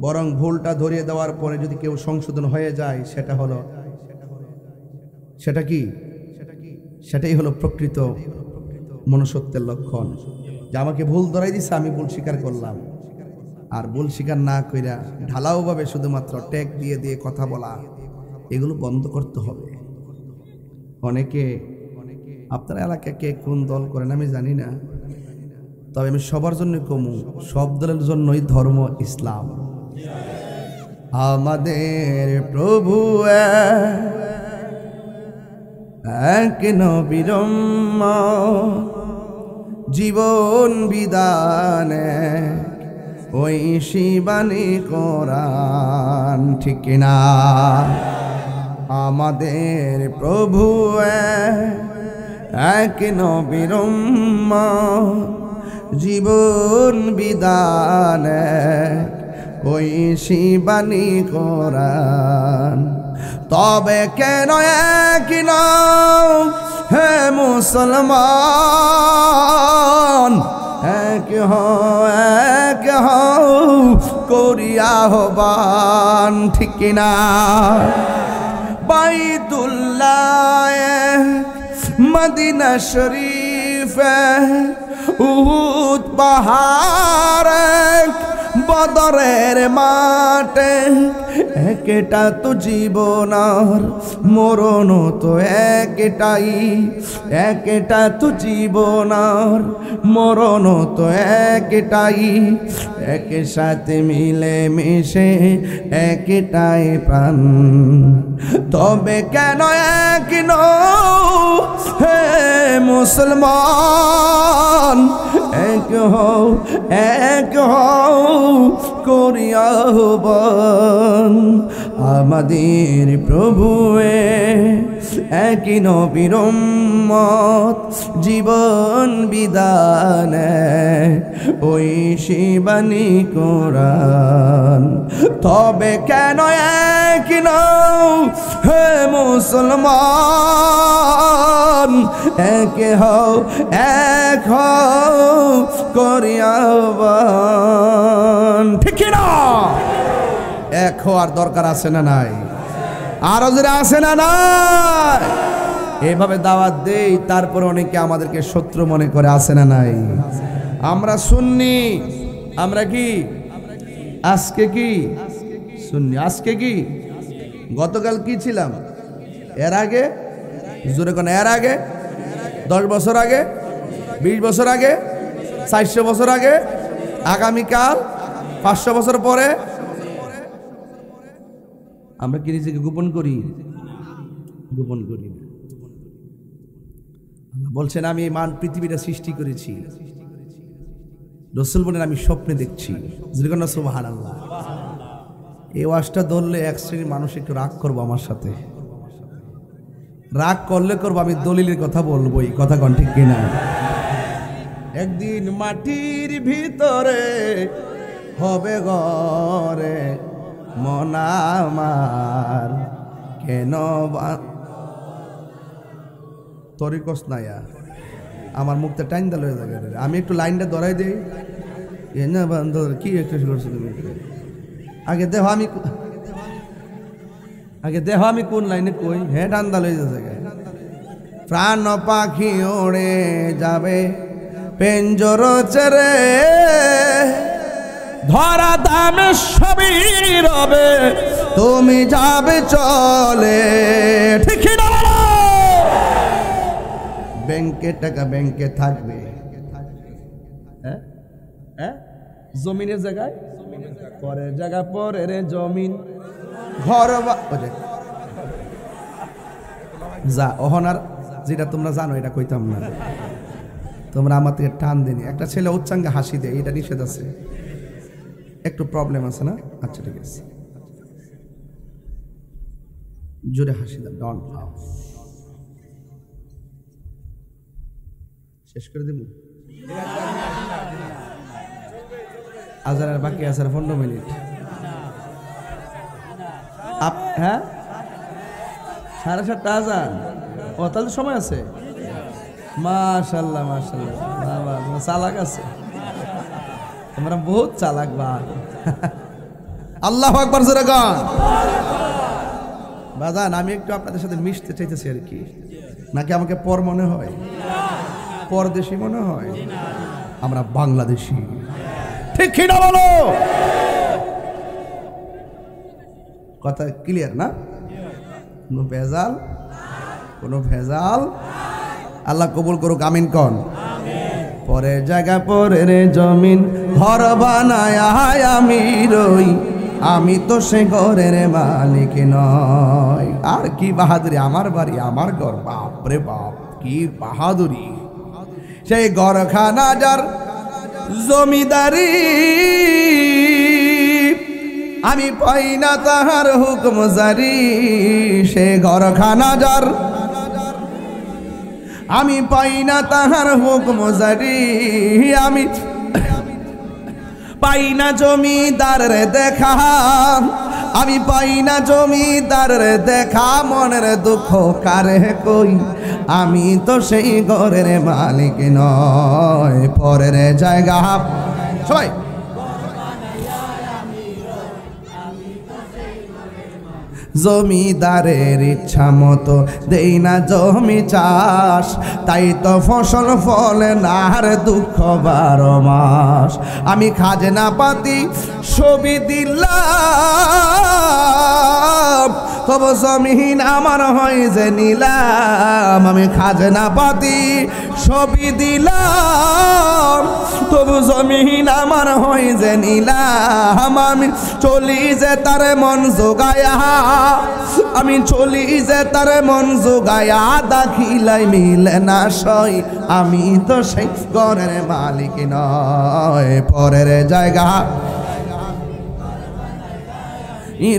বরং ভুলটা ধরিয়ে দেওয়ার পরে যদি কেউ সংশোধন হয়ে যায় সেটা হলো, সেটা কি, সেটাই হলো প্রকৃত মনুষ্যত্বের লক্ষণ। যে আমাকে ভুল ধরাই দিছে, আমি ভুল স্বীকার করলাম। আর ভুল স্বীকার না কইরা ঢালাওভাবে শুধুমাত্র ট্যাগ দিয়ে দিয়ে কথা বলা, এগুলো বন্ধ করতে হবে। অনেকে, আপনার এলাকায় কে কোন দল করেন আমি জানি না, তবে আমি সবার জন্য কমু, সব দলের জন্যই ধর্ম ইসলাম। আমাদের প্রভু এক নবীর জীবন বিধানে ওই শিবানী কোরআন, ঠিক না? আমাদের প্রভু এক নবীর জীবন বিধানে ওই শিবানী কোরআন। তবে কেন এক নাও হে মুসলমান, এক হও করিয়া হবান, ঠিক না? বাইতুল্লাহ মদিনা শরীফ উহুদ পাহাড় বদরের মাঠে, একটা তো জীবন আর মরণ তো একটাই, একটা তো জীবন আর মরণ তো একটাই, একসাথে মিলে মিশে একটাই প্রাণ। তবে কেন এক নও হে মুসলমান, এক হও করিয়া হবান। আমাদের প্রভু একই নবীর উম্মত জীবন বিধানে ওই শিবানী কোরআন। তবে কেন এক নও হে মুসলমান, এক হও করিয়া হবান, ঠিক না? এক হওয়ার দরকার আছে না নাই? আরো যারা আছে না নাই? এভাবে দাওয়াত দেই, তারপর অনেকে আমাদেরকে শত্রু মনে করে, আছে না নাই? আমরা সুন্নি, আমরা কি আজকে কি সুন্নি? আজকে কি? গতকাল কি ছিলাম? এর আগে জোরে কোন, এর আগে 10 বছর আগে, 20 বছর আগে, 400 বছর আগে, আগামীকাল 500 বছর পরে। আমরা কি নিজেকে গোপন করি? গোপন করি না। আল্লাহ বলছেন আমি এই পৃথিবীটা সৃষ্টি করেছি, রাসূল বলেন আমি স্বপ্নে দেখছি। সুবহানাল্লাহ। এই ওয়াজটা ধরলে এক শ্রেণীর মানুষ একটু রাগ করবো আমার সাথে, রাগ করলে করবো, আমি দলিলের কথা বলবো, এই কথা কোন ঠিক কিনা? একদিন মাটির ভিতরে হবে ঘরে মন আমার, কেন তরিকস নাইয়া আমার মুখটা টাইম দাল হয়ে যাবে। আমি একটু লাইনটা ধরাই দিই, না বান্ধব কি একটু করছো তুমি? আগে দেহ আমি কোন লাইনে কই? হ্যাঁ, ঠান্ডা লয়ে যাচ্ছে। প্রাণ পাখি ওড়ে যাবে পেঞ্জর ছেড়ে, ধরা দামে সবই রবে, তুমি যাবে চলে, ঠিক না? ব্যাংকে টাকা ব্যাংকে থাকবে, হ্যাঁ হ্যাঁ, জমিনের জায়গায় পরের জায়গা, পরের জমিন ঘর যা অহনার, যেটা তোমরা জানো এটা কইতাম না, তোমরা আমার থেকে টান দেনি। একটা ছেলে উচ্চাঙ্গে হাসি দেয়, এটা নিষেধ আছে, একটু প্রবলেম আছে না? আচ্ছা ঠিক আছে, জোরে হাসি দাও, ডন্ট লাফ। শেষ করে দেব, আজানের বাকি আছে 15 মিনিট। হ্যাঁ 7:30 আজান, ও তাহলে সময় আছে। মাশাআল্লাহ মাশাআল্লাহ, বাবা তোমরা চালাক আছে, তোমরা বহুত চালাক ভাই। আল্লাহু আকবার জোরে গান। বাজান আমি একটু আপনাদের সাথে মিশতে চাইতেছি আর কি, নাকি আমাকে পর মনে হয়, পরদেশি মনে হয়? আমরা বাংলাদেশি, ঠিক কি না বলো? কথা ক্লিয়ার না? কোনো ভেজাল, কোনো ভেজাল? আল্লাহ কবুল করুক, আমিন কন। পরের জায়গা পরের জমিন ঘর বানায় আমি রই, আমি তো সে ঘরের মালিক নয়। আর কি বাহাদুরি, আমার বাড়ি আমার ঘর, বাপ রে বাপ কি বাহাদুরি। সেই ঘরখানা যার জমিদারি, আমি পাই না তাহার হুকুম জারি। সে ঘরখানা যার, আমি পাই না তাহার হুকুম জারি। আমি পাই না জমিদারের দেখা, আমি পাই না জমিদারের দেখা। মনের দুঃখ কারে কই, আমি তো সেই ঘরের মালিক নয়। পরের জায়গা সবাই জমিদারের ইচ্ছা মতো দেই না জমি চাষ, তাই তো ফসল ফলে না আর দুঃখ 12 মাস। আমি খাজনা পাতি সবই দিলাম, তবু জমিন আমার হয় যে নিলাম। আমি খাজনা পাতি সবই দিলাম, তবু জমিন আমার হয় যে নিলাম। আমি চলি যে তার মন জোগায়া, আমি চলি যে তার মন জোগায়া। দাখিলাই মিলে না সই, আমি তো সেই ঘরের মালিক নয়। পরের জায়গা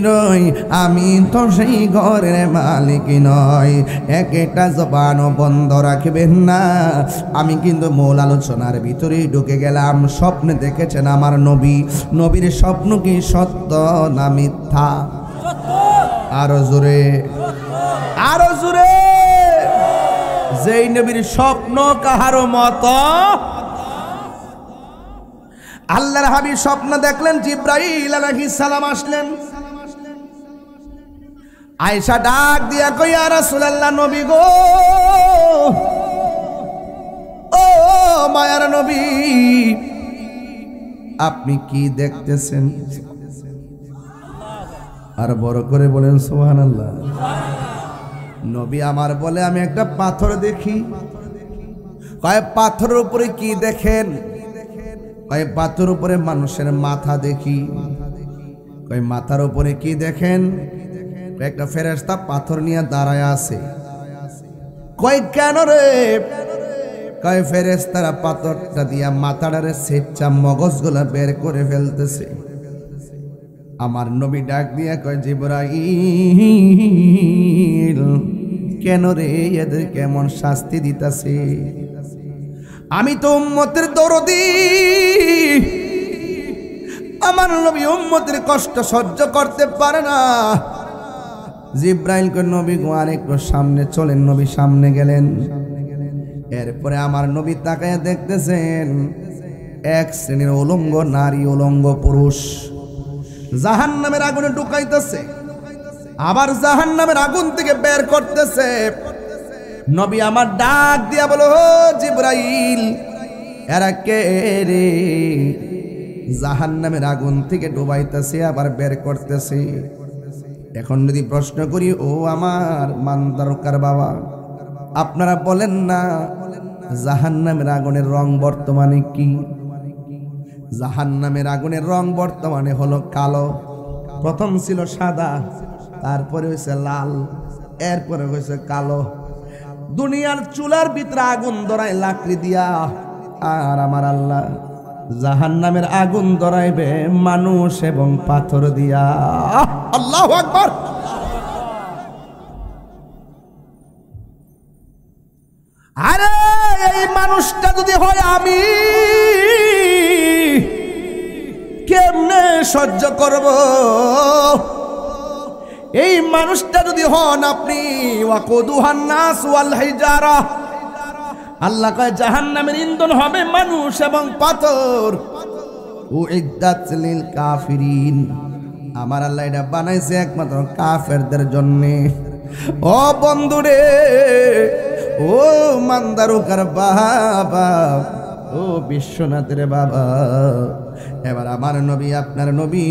নয়, আমি তো সেই ঘরের মালিক নয়। একটা জবানও বন্ধ রাখবেন না। আমি কিন্তু মূল আলোচনার ভিতরেই ঢুকে গেলাম। স্বপ্নে দেখেছেন আমার নবী, নবীর স্বপ্ন কি সত্য না মিথ্যা? আরো জোরে, আরো জোরে। যেই নবীর স্বপ্ন কাহারো মত। আল্লাহর হাবিব স্বপ্ন দেখলেন, জিব্রাইল আলাইহিস সালাম আসলেন। আয়েশা ডাক দিয়া কই, ইয়া রাসূলুল্লাহ, নবী গো, ও মায়ার নবী, আপনি কি দেখতেছেন? আর বড় করে বলেন সুবহানাল্লাহ। নবী আমার বলে, আমি একটা পাথর দেখি। কয় পাথরের উপরে কি দেখেন? কয় পাথরের উপরে মানুষের মাথা দেখি। কয় মাথার উপরে কি দেখেন? একটা ফেরেশতা পাথর নিয়ে দাঁড়ায় আছে। কয় কেন রে? কয় ফেরেশতারা পাথরটা দিয়া মাথাটারে সেচ্চা মগজগুলা বের করে ফেলতেছে। আমার নবী ডাক দিয়া কয়, জিবরাইল, কেন রে এদের কেমন শাস্তি দিতাছে? আমি তো উম্মতের দরদি, আমার নবী উম্মতের কষ্ট সহ্য করতে পারে না। জিব্রাইল কয়, নবী গো আরেকটু সামনে চলেন। নবী সামনে গেলেন। এরপরে আমার নবী তাকায় দেখতেছেন, এক শ্রেণীর উলঙ্গ নারী, উলঙ্গ পুরুষ জাহান্নামের আগুনে ঢুকাইতেছে, আবার জাহান্নামের আগুন থেকে বের করতেছে। নবী আমার ডাক দিয়া বলো, ও জিবরাইল, এরা কে রে? জাহান্নামের আগুন থেকে ডুবাইতেছে আবার বের করতেছে। এখন যদি প্রশ্ন করি, ও আমার মান দরকার বাবা, আপনারা বলেন না জাহান্নামের আগুনের রং বর্তমানে কি? জাহান্নামের আগুনের রং বর্তমানে হলো কালো। প্রথম ছিল সাদা, তারপরে হয়েছে লাল, এরপরে হয়েছে কালো। দুনিয়ার চুলার ভিতরে আগুন ধরায় লাকড়ি দিয়া, আর আমার আল্লাহ জাহান্নামের আগুন ধরাইবে মানুষ এবং পাথর দিয়া। আল্লাহু আকবার। আরে এই মানুষটা যদি হয় আমি, কেমনে সহ্য করব? এই মানুষটা যদি হন আপনি, ওয়াকুদুহান নাস ওয়াল হিজারা, আল্লাহ কয় জাহান্নামের ইন্ধন হবে মানুষ এবং পাথর। উইদ্দাত লিল কাফিরিন, আমার আল্লাহ এটা বানাইছে একমাত্র কাফেরদের জন্য। ও বন্ধুরে, ও মান্দারুকার বাবা, ও বিশ্বনাথের বাবা, এবার আমার নবী, আপনার নবী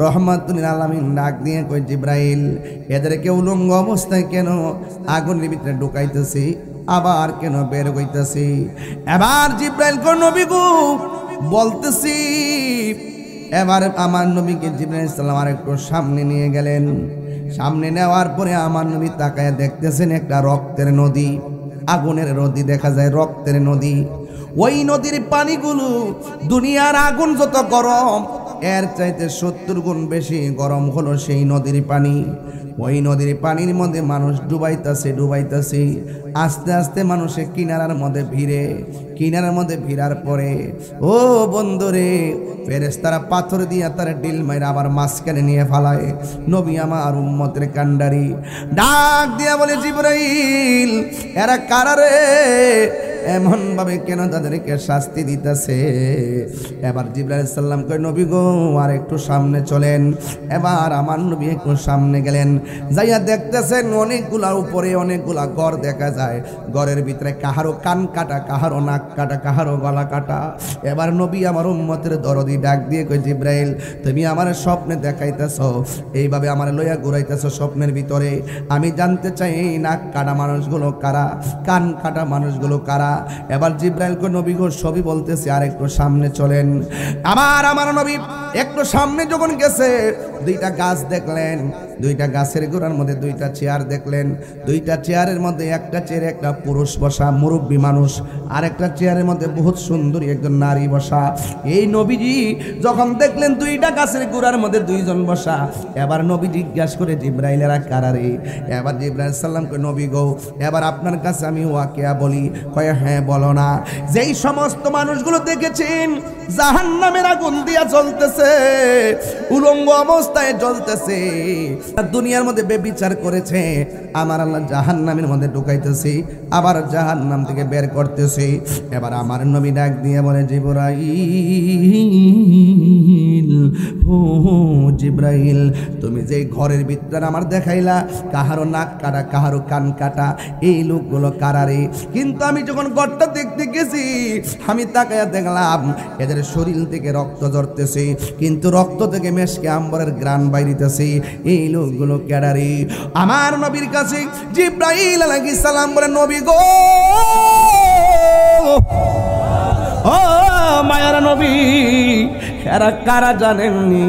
রহমাতুল আলামিন ডাক দিয়ে কই, জিব্রাইল এদেরকে উলঙ্গ অবস্থায় কেন আগুনের ভিতরে ঢুকাইতেছি, আবার কেন বের হইতেছি? এবার জিব্রাইল কই, নবী গো বলতেছি। এবার আমার নবীকে জিব্রাইল সালাম আর একটু সামনে নিয়ে গেলেন। সামনে নেওয়ার পরে আমার নবী তাকায় দেখতেছেন একটা রক্তের নদী, আগুনের নদী দেখা যায়, রক্তের নদী। ওই নদীর পানিগুলো দুনিয়ার আগুন যত গরম, এর চাইতে 70 গুণ বেশি গরম হলো সেই নদীর পানি। ওই নদীর পানির মধ্যে মানুষ ডুবাইতেছে। আস্তে আস্তে মানুষে কিনারার মধ্যে ভিড়ে, কিনারার মধ্যে ভিড়ার পরে ও বন্ধুরে, ফেরেশতারা পাথর দিয়া তার ডিল মাইরা আবার মাঝখানে নিয়ে ফালায়। নবী আমার উম্মতের কান্ডারি ডাক দিয়া বলে, জিবরাইল এরা কারা রে? এমন ভাবে কেন তাদেরকে শাস্তি দিতেছে? এবার জিবরাইল সাল্লাম কই, নবী গো আর একটু সামনে চলেন। এবার আমার নবী একটু সামনে গেলেন, যাইয়া দেখতেছেন অনেকগুলা উপরে অনেকগুলা ঘর দেখা যায়। ঘরের ভিতরে কাহারো কান কাটা, কাহারো নাক কাটা, কাহারো গলা কাটা। এবার নবী আমার উম্মতের দরদি ডাক দিয়ে কই, জিবরাইল তুমি আমার স্বপ্নে দেখাইতেছ, এইভাবে আমার লইয়া ঘুরাইতেছ স্বপ্নের ভিতরে। আমি জানতে চাই এই নাক কাটা মানুষগুলো কারা, কান কাটা মানুষগুলো কারা? এবার জিবরাইল কো, নবী গো সবই বলতেছে, আর একটু সামনে চলেন। আমার নবী একটু সামনে যখন গেছে, দুইটা গাছ দেখলেন, দুইটা গাছের গোড়ার মধ্যে দুইটা চেয়ার দেখলেন। দুইটা চেয়ারের মধ্যে একটা চেয়ারে একটা পুরুষ বসা, মুরব্বী মানুষ, আর একটা চেয়ারের মধ্যে বহুত সুন্দরী একজন নারী বসা। এই নবীজি যখন দেখলেন দুইটা গাছের গোড়ার মধ্যে দুইজন বসা, এবার নবী জিজ্ঞাসা করে, জিবরাইলেরা কারা রে? এবার জিবরাইল সাল্লাম কই, নবী গো এবার আপনার কাছে আমি ওয়াকিয়া বলি। কয়, হ্যাঁ বলো না। যেই সমস্ত মানুষগুলো দেখেছেন জাহান্নামের আগুন দিয়া জ্বলতেছে, উলঙ্গ অবস্থায় জ্বলতেছে, দুনিয়ার মধ্যে বেবিচার করেছে, আমার আল্লাহ জাহান্নামের মধ্যে ঢুকাইতেছে, আবার জাহান্নাম থেকে বের করতেছে। এবার আমার নবী ডাক দিয়ে বলে, জিবরাইল, ও জিবরাইল তুমি যে ঘরের ভিতরে আমার দেখাইলা, কাহারো নাক কাটা, কাহারো কান কাটা, এই লোকগুলো কারারে? কিন্তু আমি যখন ঘরটা দেখতে গেছি, আমি তাকায়া দেখলাম এদের শরীর থেকে রক্ত ঝরতেছে, কিন্তু রক্ত থেকে মেশকে আম্বরের গ্রান বাইরিতেছে। এই লোকগুলো কেডারে? আমার নবীর কাছে জিবরাইল আলাইহিস সালাম বলে, নবী গো, ও মায়ার নবী, এরা কারা জানেননি?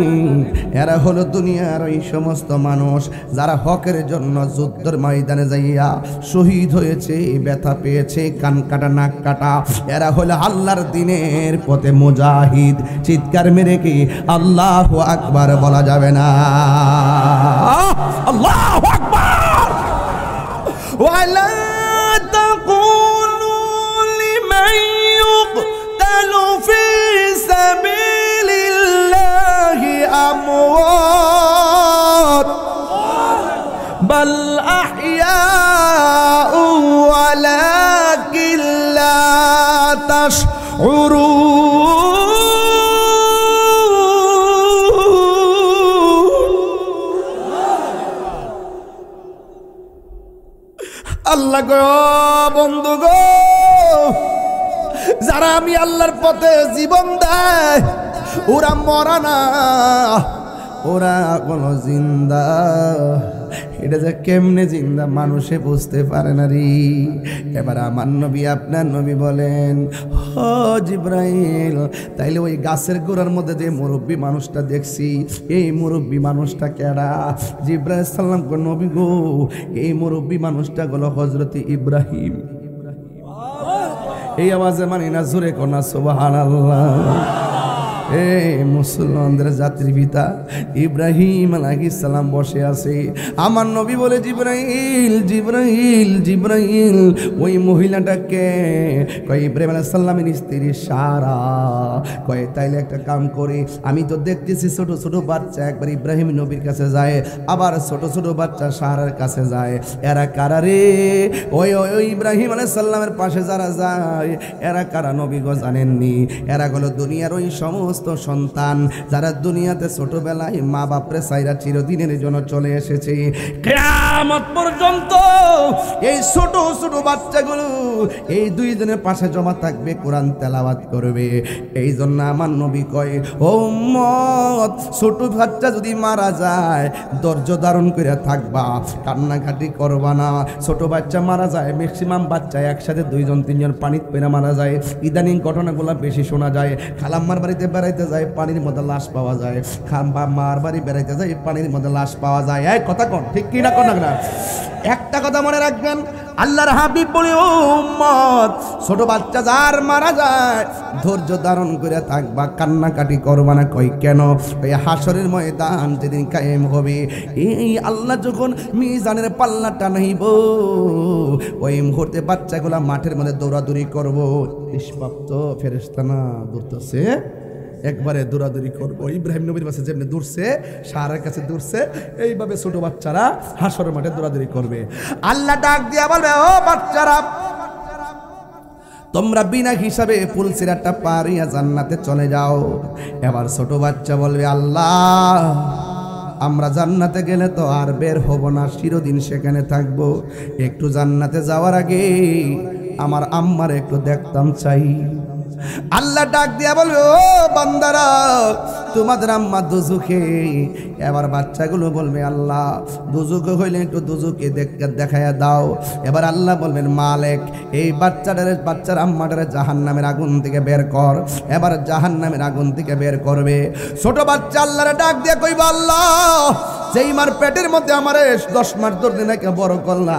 এরা হলো দুনিয়ার ওই সমস্ত মানুষ যারা হকের জন্য যুদ্ধের ময়দানে যাইয়া শহীদ হয়েছে, ব্যথা পেয়েছে, কান কাটা, নাক কাটা। এরা হলো আল্লাহর দ্বীনের পথে মুজাহিদ। চিৎকার মেরে কি আল্লাহু আকবার বলা যাবে না? আল্লাহু আকবার। ওয়ালা তাকুলু লিমান ইউকতালু ফি সাবিলিল্লাহি আমওয়াত বাল আহইয়াউ ওয়ালাকিন লা তাশউরুন। আল্লাহ গো, বন্ধু গো, যারা আমি আল্লাহর পথে জীবন দেয়, ওরা মরা না, ওরা কোনো জিন্দা। এটা যে কেমনে জিন্দা মানুষে বুঝতে পারে না রে। এবার আমার নবী আপনার নবী বলেন, ও জিব্রাইল, তাইলে ওই গাছের গোড়ার মধ্যে যে মুরব্বী মানুষটা দেখছি, এই মুরব্বী মানুষটা কেডা? জিব্রাইল সাল্লাম কো নবী গো, এই মুরব্বী মানুষটা হলো হযরত ইব্রাহিম। এই আওয়াজে মানি না, জোরে কোনা সুবহানাল্লাহ। এই মুসলমানদের জাতির পিতা ইব্রাহিম আলাইহিস সালাম বসে আছে। আমার নবী বলে, জিব্রাইল জিব্রাইল জিব্রাইল, ওই মহিলাটাকে? কয় ইব্রাহিম আলাইহিস সালামের স্ত্রী সারা। কয় তাইলে একটা কাম করি, আমি তো দেখতেছি ছোট ছোট বাচ্চা একবার ইব্রাহিম নবীর কাছে যায়, আবার ছোট ছোট বাচ্চা সারার কাছে যায়। এরা কারা রে? ওই ওই ইব্রাহিম আলাইহিস সালামের পাশে যারা যায় এরা কারা নবী গো জানেননি? এরা হলো দুনিয়ার ওই সমস্ত সন্তান যারা দুনিয়াতে ছোটবেলায় মা বাপরে সাইরা চিরদিনের জন্য চলে এসেছে। কিয়ামত পর্যন্ত এই ছোট ছোট বাচ্চাগুলো এই দুই দিনের পাশে জমা থাকবে, কোরআন তেলাওয়াত করবে। এই জন্য আমার নবী কয়, ও উম্মত, ছোট বাচ্চা যদি মারা যায় ধৈর্য ধারণ করে থাকবা, কান্নাকাটি করবা না। ছোট বাচ্চা মারা যায়, ম্যাক্সিমাম বাচ্চা একসাথে দুইজন তিনজন পানিতে পেরে মারা যায়। ইদানিং ঘটনাগুলো বেশি শোনা যায়। খালাম্মার বাড়িতে বেড়াইতে যায়, পানির মধ্যে লাশ পাওয়া যায়। খাম্বা মার বাড়ি বেড়াইতে যায়, পানির মধ্যে লাশ পাওয়া যায়। এই কথা কোন ঠিক কি না? কোন না? একটা কথা মনে রাখবেন, আল্লাহর হাবিব বলে, ও উম্মত, ছোট বাচ্চা যার মারা যায় ধৈর্য ধারণ করে থাকবা, কান্নাকাটি করবা না। কই কেন? ওই হাসরের ময়দান যেদিন কায়েম হবে, এই আল্লাহ যখন মিজানের পাল্লাটা নাইব, ওই মুহূর্তে বাচ্চাগুলা মাঠের মধ্যে দৌড়াদৌড়ি করবো। নিষ্পাপ্ত ফেরেশতা না দৌড়তেছে, একবারে দৌড়াদৌড়ি করবো। ইব্রাহিম নবীর কাছে যেমনি দৌড়ছে, সারার কাছে দৌড়ছে, এইভাবে ছোট বাচ্চারা হাসরের মাঠে দৌড়াদৌড়ি করবে। আল্লাহ ডাক দিয়া বলবে, ও বাচ্চারা, তোমরা বিনা হিসাবে পুলসিরাতটা পারিয়া জান্নাতে চলে যাও। এবার ছোট বাচ্চা বলবে, আল্লাহ, আমরা জান্নাতে গেলে তো আর বের হব না, চিরদিন সেখানে থাকবো। একটু জান্নাতে যাওয়ার আগে আমার আম্মার একটু দেখতাম চাই। আল্লাহ ডাক দিয়া বলবে, ও বান্দারা, তোমাদের আম্মা দুজুকে। এবার বাচ্চাগুলো বলবে, আল্লাহ, দুজুকে হইলে একটু দুজুকে দেখাইয়া দাও। এবার আল্লাহ বলবেন, মালিক, এই বাচ্চার আম্মাটারে জাহান্নামের আগুন থেকে বের কর। এবার জাহান্নামের আগুন থেকে বের করবে। ছোট বাচ্চা আল্লাহরে ডাক দিয়া কইবা, আল্লাহ, যেই মার পেটের মধ্যে আমারে 10 মাস ধরে নাকি বড় করলা,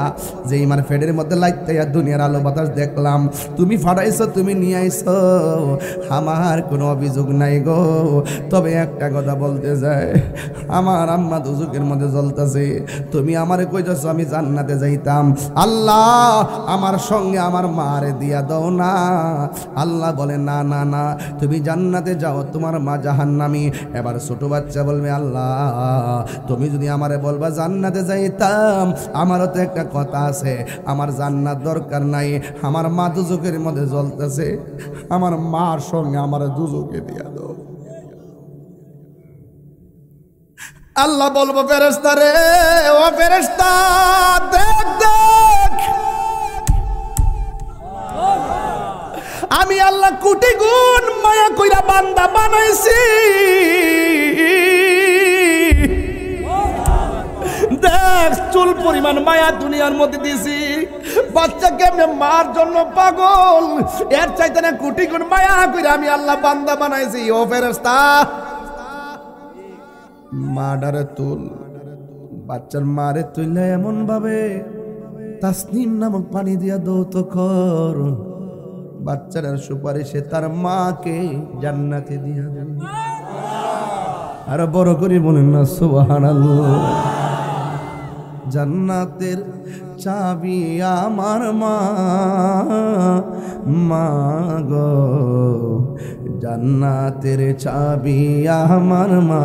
যেই মার পেটের মধ্যে লাইতাইয়া দুনিয়ার আলো বাতাস দেখলাম, তুমি ফাটাইছো, তুমি নিয়ে আইছো, আমার কোনো অভিযোগ নাই গো। তবে একটা কথা বলতে যায়, আমার আম্মা দুজুকের মধ্যে জ্বলতেছে, তুমি আমারে কইতেছো আমি জান্নাতে যাইতাম। আল্লাহ, আমার সঙ্গে আমার মারে দিয়া দাও না। আল্লাহ বলে, না না না, তুমি জান্নাতে যাও, তোমার মা জাহান্নামী। এবার ছোট বাচ্চা বলবে, আল্লাহ, তুমি যদি আমারে বলবা জান্নাতে যাইতাম, আমারও তো একটা কথা আছে, আমার জান্নাত দরকার নাই, আমার মা দুজকের মধ্যে জ্বলতেছে, আমার মার সঙ্গে আমার দুজকে দিয়া দাও। আল্লাহ বলবো, ফেরেশতা রে, ও ফেরেশতা, দেখ দেখ, আমি আল্লাহ কোটি গুণ মায়া কইরা বান্দা বানাইছি। দেখ, চুল পরিমাণ মায়া দুনিয়ার মধ্যে দিছি। বাচ্চাকে আমি মার জন্য পাগল, এর চাইতে না কোটি গুণ মায়া কইরা আমি আল্লাহ বান্দা বানাইছি। ও ফেরেশতা, মাডারে তুল, বাচ্চার মারে তুইলে এমন ভাবে তাসনিম নামক পানি দিয়া দৌত কর, বাচ্চার সুপারিশে তার মাকে জান্নাতে দিয়া দেবে। আর বড় করে বলেন না সুবহানাল্লাহ। জান্নাতের চাবি আমার মা, মা গো, জান্নাতের চাবি আমার মা,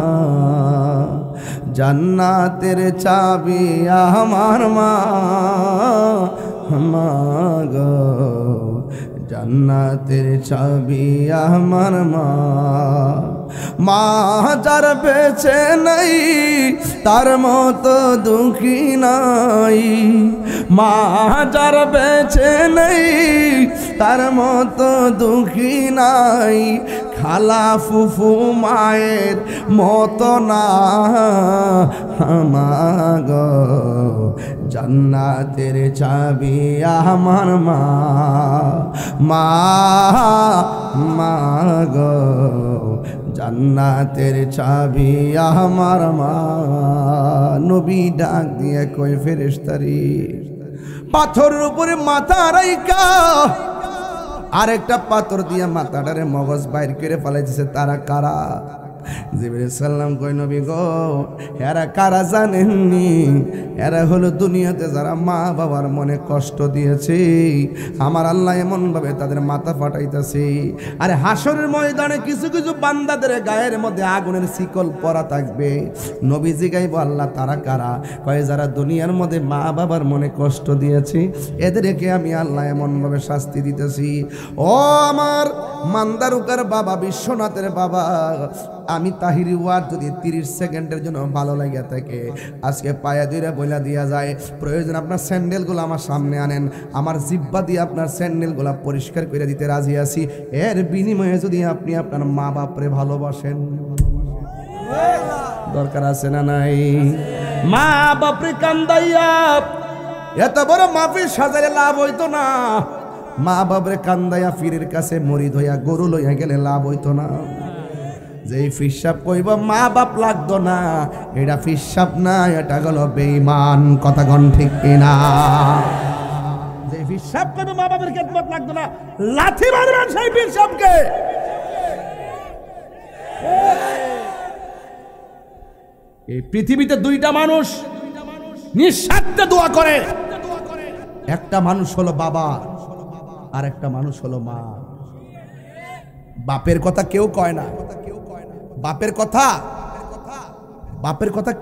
জান্নাতের চাবি আমার মা, মা গো, জান্নাতের চাবি আমার মা। মা যার বেঁচে নাই তার মতো দুঃখী নাই, মা যার বেঁচে নাই তার মতো দুঃখী নাই, খালা ফুফু মায়ের মতো না মাগো, জান্নাতের চাবি আমার মা, মা মাগো, জান্নাতের চাবি আমার মা। নবী ডাক দিয়ে কই ফেরেশতারি পাথরের উপরে মাথা রাইকা আরেকটা পাথর দিয়ে মাথাটারে মগজ বাইর করে ফেলাইতেছে, তারা কারা? জিবরাইল সাল্লাম কই নবী গো এরা কারা জানেননি? এরা হলো দুনিয়াতে যারা মা বাবার মনে কষ্ট দিয়েছে, আমার আল্লাহ এমন ভাবে তাদের মাথা ফাটাইতেছে। আরে হাসরের ময়দানে কিছু কিছু বান্দাদের গায়ের মধ্যে আগুনের শিকল পরা থাকবে। নবীজি গাইব আল্লাহ তারা কারা? কয় যারা দুনিয়ার মধ্যে মা বাবার মনে কষ্ট দিয়েছে, এদেরকে আমি আল্লাহ এমন ভাবে শাস্তি দিতেছি। ও আমার মান্দারুকার বাবা, বিশ্বনাথের বাবা, আমি তাহিরি ওয়ার যদি 30 সেকেন্ডের জন্য ভালো লাগে থাকে, আজকে পায়া দুইরা বইলা দিয়া যায়, প্রয়োজন আপনার স্যান্ডেলগুলো আমার সামনে আনেন, আমার জিব্বা দিয়ে আপনার স্যান্ডেলগুলো পরিষ্কার করে দিতে রাজি আছি। এর বিনিময়ে যদি আপনি আপনার মা বাপরে ভালোবাসেন, দরকার আছে না নাই? মা বাপরে কান্দাইয়া এত বড় মাফির সাজারে লাভ হইতো না। মা বাপরে কান্দাইয়া ফিরের কাছে মরিদ হইয়া গরু লইয়া গেলে লাভ হইতো না। যে ফিসাব কইব মা বাপ লাগতো না, এটা ফিসাব না, এটা গেল বেঈমান। কথা কোন ঠিক কিনা? যে ফিসাব কইব মা বাপের খেদমত লাগতো না, লাথি মারবেন সেই ফিসাবকে। এই পৃথিবীতে দুইটা মানুষ নিঃস্বার্থে দোয়া করে, একটা মানুষ হলো বাবা আর একটা মানুষ হলো মা। বাপের কথা কেউ কয় না, বাপের কথা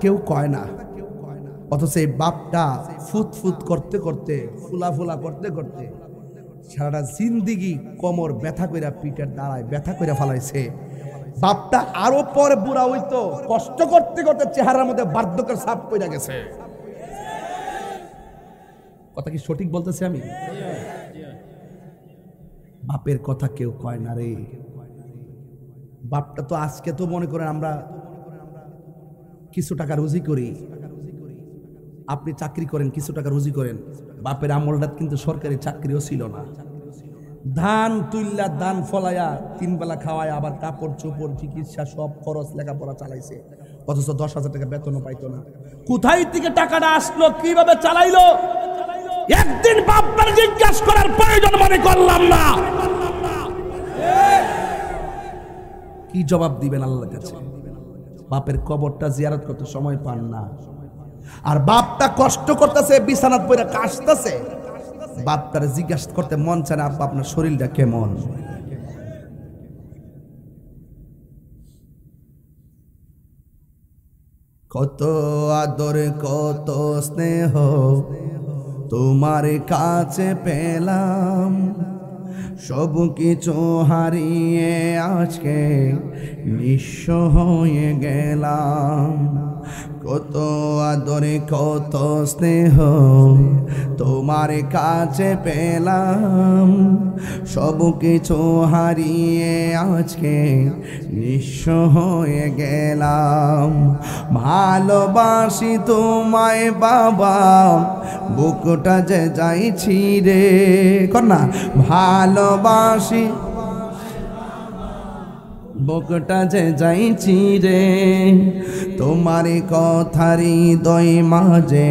কেউ কয় না, অথচ এই বাপটা ফুত ফুত করতে করতে, ফুলা ফুলা করতে করতে সারাটা জিন্দিগি কোমর ব্যথা কইরা, পিঠের দাঁড়ায় ব্যথা কইরা ফেলাইছে। বাপটা আরো পরে বুড়া হইতো, কষ্ট করতে করতে চেহারার মধ্যে বার্ধক্যের ছাপ পড়ে গেছে। কথা কি সঠিক বলতেছি আমি? বাপের কথা কেউ কয় না রে। বাপটা তো আজকে তো মনে করেন আমরা কিছু টাকা রুজি করি, আপনি চাকরি করেন, কিছু টাকা রুজি করেন। বাপের আমলটা কিন্তু সরকারি চাকরিও ছিল না। ধান তুইল্লা, ধান ফলাইয়া, 3 বেলা খাওয়ায়, আবার কাপড় চোপড়, চিকিৎসা, সব খরচ, লেখাপড়া চালাইছে। অথচ 10,000 টাকা বেতনও পাইতো না। কোথায় থেকে টাকাটা আসলো, কিভাবে চালাইলো, একদিন বাপটার জিজ্ঞাসা করার প্রয়োজন মনে করলাম না। কি জবাব দিবেন আল্লাহর কাছে? বাপের কবরটা জিয়ারত করতে সময় পান না। আর বাপটা কষ্ট করতেছে, বিছানাত পড়ে কাশতেছে, বাপটারে জিজ্ঞাসা করতে মন চায় না, আব্বা আপনার শরীরটা কেমন? কত আদর কত স্নেহ তোমার কাছে পেলাম, সব কিছু হারিয়ে আজকে নিঃস্ব হয়ে গেলাম। কত আদরে কত স্নেহ তোমার কাছে পেলাম, সব কিছু হারিয়ে আজকে নিঃস্ব হয়ে গেলাম। ভালোবাসি তোমায় বাবা, বুকটা যে যাইছি রে, কন্যা ভালোবাসি বুকটা যে যাইছি রে, তোমার কথারি হৃদয় মাঝে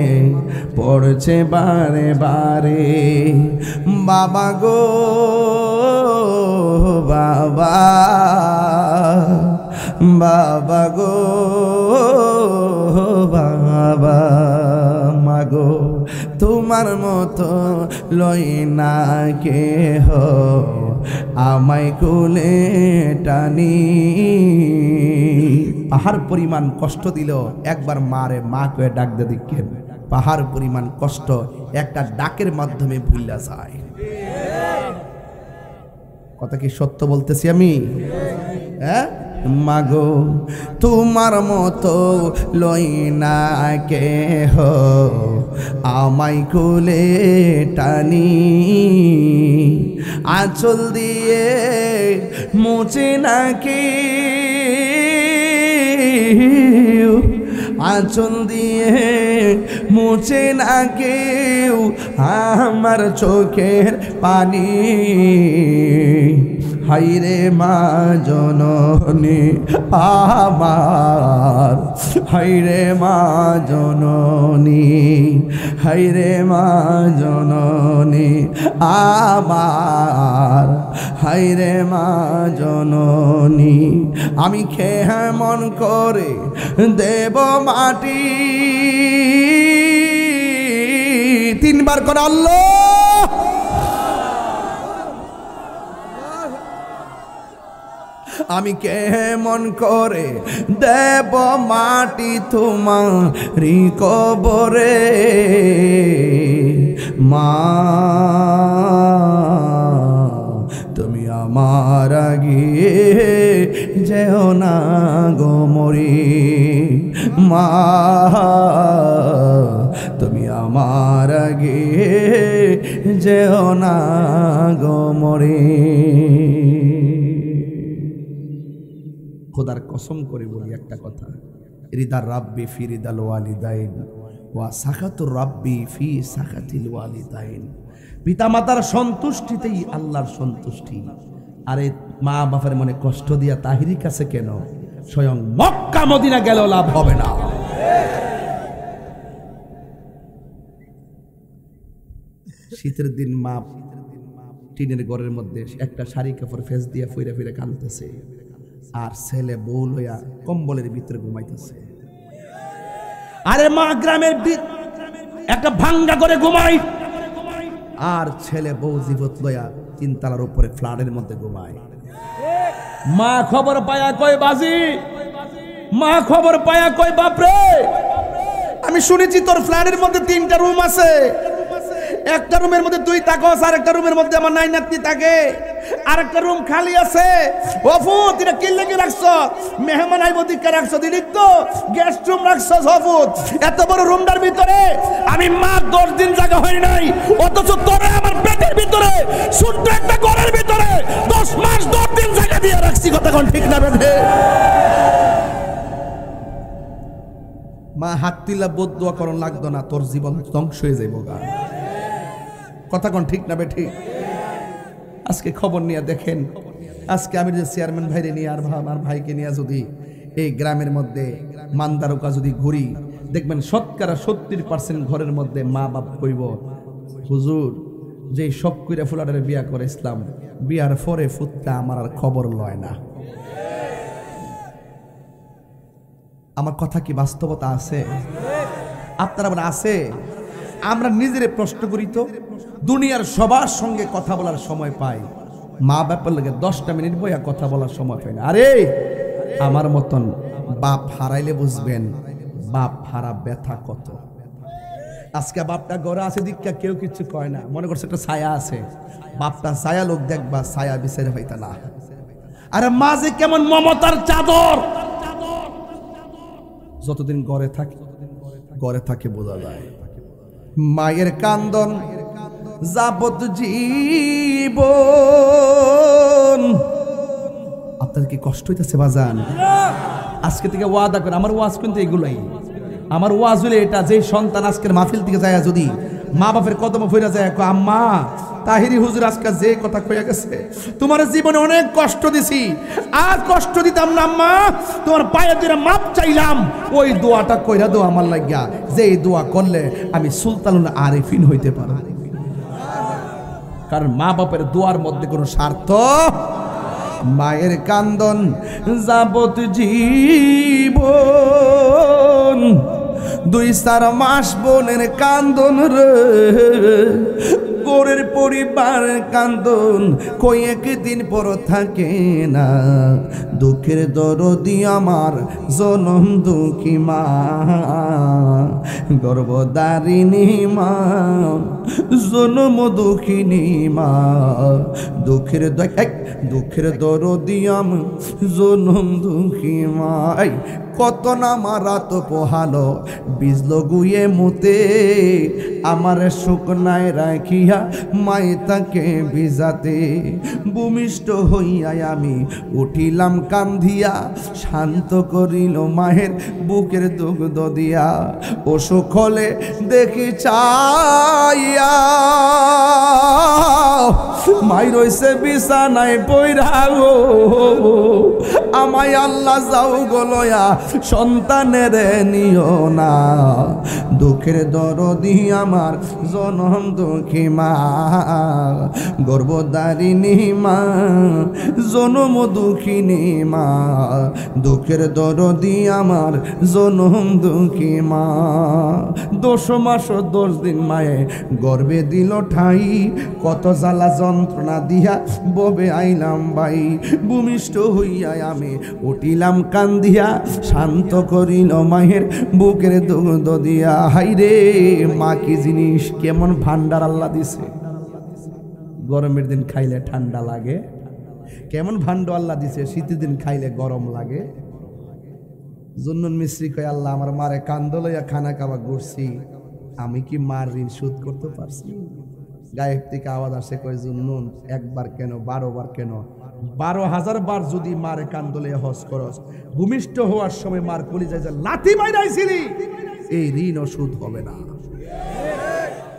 পড়ছে বারে বারে। বাবা গো বাবা, বাবা গো বাবা, মাগো তোমার মতো লই না কেহ, আমায় কোলে টানি। পাহাড় পরিমাণ কষ্ট দিল, একবার মারে মা কয়ে ডাক দে দেখেন। পাহাড় পরিমাণ কষ্ট একটা ডাকের মাধ্যমে ভুলা যায়। কথা কি সত্য বলতেছি আমি? হ্যাঁ, মাগো তোমার মতো লই না কেহ আমায় কোলে টানি আঁচল দিয়ে মুছে নাকি আঁচল দিয়ে মুছে না কেউ আমার চোখের পানি হাইরে মা জননী আমার হাইরে মা জননী হাইরে মা জননী আমার হাইরে মা জননী আমি কেমন করে দেব মাটি তিনবার করে আল্লাহ আমি কেমন করে দেব মাটি তোমারি কবরে মা তুমি আমার আগে যেও না গো মরি মা তুমি আমার আগে যেও না গো মরি খোদার কসম করে বলি একটা কথা রিদার রাব্বি ফি রিদাল ওয়ালিদাইন ওয়া সাখাতুর রাব্বি ফি সাখাতিল ওয়ালিদাইন পিতামাতার সন্তুষ্টিতেই আল্লাহর সন্তুষ্টি আরে মা বাবার মনে কষ্ট দিয়া তাহিরি কাছে কেন স্বয়ং মক্কা মদিনা গেলেও লাভ হবে না শীতের দিন মা টিনের ঘরের মধ্যে একটা শাড়ি কাপড় ফেস দিয়া ফিরে ফিরে কাঁদতেছে আর ছেলে বউ লইয়া কম্বলের ভিতরে ঘুমাইতেছে আরে মা গ্রামের একটা ভাঙ্গা করে ঘুমাই আর ছেলে বউ জীবত লইয়া তিনতলার উপরে ফ্ল্যাটের মধ্যে ঘুমায় মা খবর পায়া কই বাজি মা খবর পায়া কই বাপরে আমি শুনেছি তোর ফ্ল্যাটের মধ্যে 3টা রুম আছে একটা রুমের মধ্যে তুই থাকস আর একটা রুমের মধ্যে আমার নাই নাতনি থাকে আর একটা রুম খালি আছে ওফুত এটা কি লাগি রাখছ মেহমান আইব দিকে রাখছ দিলি তো গেস্ট রুম রাখছ ওফুত এত বড় রুমটার ভিতরে আমি মা 10 দিন জায়গা হয় নাই অথচ তোরে আমার পেটের ভিতরে ছোট্ট একটা ঘরের ভিতরে 10 মাস 10 দিন জায়গা দিয়ে রাখছি কথা কোন ঠিক না বেঁধে মা হাত তুলা বদদুয়া করন লাগতো না তোর জীবন ধ্বংস হয়ে যাইব গা কথা কোন ঠিক না বেঠি আজকে খবর নিয়ে দেখেন আজকে আমি যে চেয়ারম্যান ভাইরে নিয়ে আর আমার ভাইকে নিয়ে যদি এই গ্রামের মধ্যে মানদারকা যদি ঘুরি দেখবেন শতকরা 70% ঘরের মধ্যে মা বাপ কইব হুজুর যে সব কইরা ফুলাটারে বিয়া করে ইসলাম বিয়ার পরে ফুটটা আমার আর খবর লয় না আমার কথা কি বাস্তবতা আছে আপনারা বলে আছে আমরা নিজেরে প্রশ্ন করি তো দুনিয়ার সবার সঙ্গে কথা বলার সময় পাই মা বাপের লগে 10টা মিনিট বইয়া কথা বলার সময় পাই না আরে আমার মতন বাপ হারাইলে বুঝবেন বাপ হারা ব্যথা কত আজকে বাপটা ঘরে আছে দীক্ষা কেউ কিছু কয় না মনে করছে একটা ছায়া আছে বাপটা ছায়া লোক দেখবা ছায়া বিচারে হইতা না আরে মা যে কেমন মমতার চাদর যতদিন ঘরে থাকে বোঝা যায় মায়ের কান্দন যাবত জীবন আপনার কি কষ্ট হইতেছে বাজান আজকে থেকে ওয়াদা করে আমার ওয়াজ কিন্তু এগুলাই আমার ওয়াজ হলে এটা যে সন্তান আজকের মাহফিল থেকে যায় যদি মা বাপের কদমে ফিরে যায় আম্মা তাহিরি হুজুর আজকে যে কথা কইয়া গেছে তোমার জীবনে অনেক কষ্ট দিছি আর কষ্ট দিতাম না আম্মা তোমার পায়ে ধরে মাপ চাইলাম ওই দোয়াটা কইরা দাও আমার লাগিয়া যে এই দোয়া করলে আমি সুলতানুল আরিফিন হইতে পারব কারণ মা বাপের দোয়ার মধ্যে কোনো স্বার্থ মায়ের কান্দন যাবত জীবন 2-4 মাস বোনের কান্দন রে গোরের পরিবার কান্দন কই একদিন পর থাকে না। দুঃখের দরদি আমার জনম দুঃখী মা, গর্ভধারিণী মা, জনম দুঃখিনী মা। দুঃখের দরদি আমার জনম দুঃখী মা। কত না মারা তো পোহালো বিজলো গুয়ে মুতে, আমার শুকনায় রাখিয়া মাই তাকে ভিজাতে। ভূমিষ্ঠ হইয়া আমি উঠিলাম কান্ধিয়া, শান্ত করিল মায়ের বুকের দুগ্ধ দিয়া। অসুখ হলে দেখি চাইয়া মাই রইছে বিছানায় পইরা গো, আমায় আল্লাহ যাও গলয়া সন্তানের নিও না। দুঃখের দরদি আমার জনম দুঃখী মা, গর্ভধারিণী মা, জনম দুঃখিনী মা। দুঃখের দরদি আমার জনম দুঃখী মা। 10 মাস 10 দিন মায়ে গর্বে দিল ঠাই, কত জ্বালা যন্ত্রণা দিয়া ববে আইলাম ভাই। ভূমিষ্ঠ হইয়া আমি উঠিলাম কান্দিয়া, শান্ত করিল মায়ের বুকের দুগ্ধ দিয়া। হাইরে মা কি জিনিস, কেমন ভান্ডার আল্লাহ দিছে। গরমের দিন খাইলে ঠান্ডা লাগে, কেমন ভান্ড আল্লাহ দিছে। শীতের দিন খাইলে গরম লাগে। জুন্নুন মিস্ত্রি কয় আল্লাহ আমার মারে কান্দ লইয়া খানা খাওয়া ঘুরছি, আমি কি মার ঋণ শোধ করতে পারছি? গায়েব থেকে আওয়াজ আসে, কয় জুন্নুন একবার কেন 12 বার কেন, 12,000 বার যদি মারে কান্দ লইয়া হজ করস, ভূমিষ্ঠ হওয়ার সময় মার কলিজায় যে লাথি মাইরাইছিলি, এই ঋণ শোধ হবে না।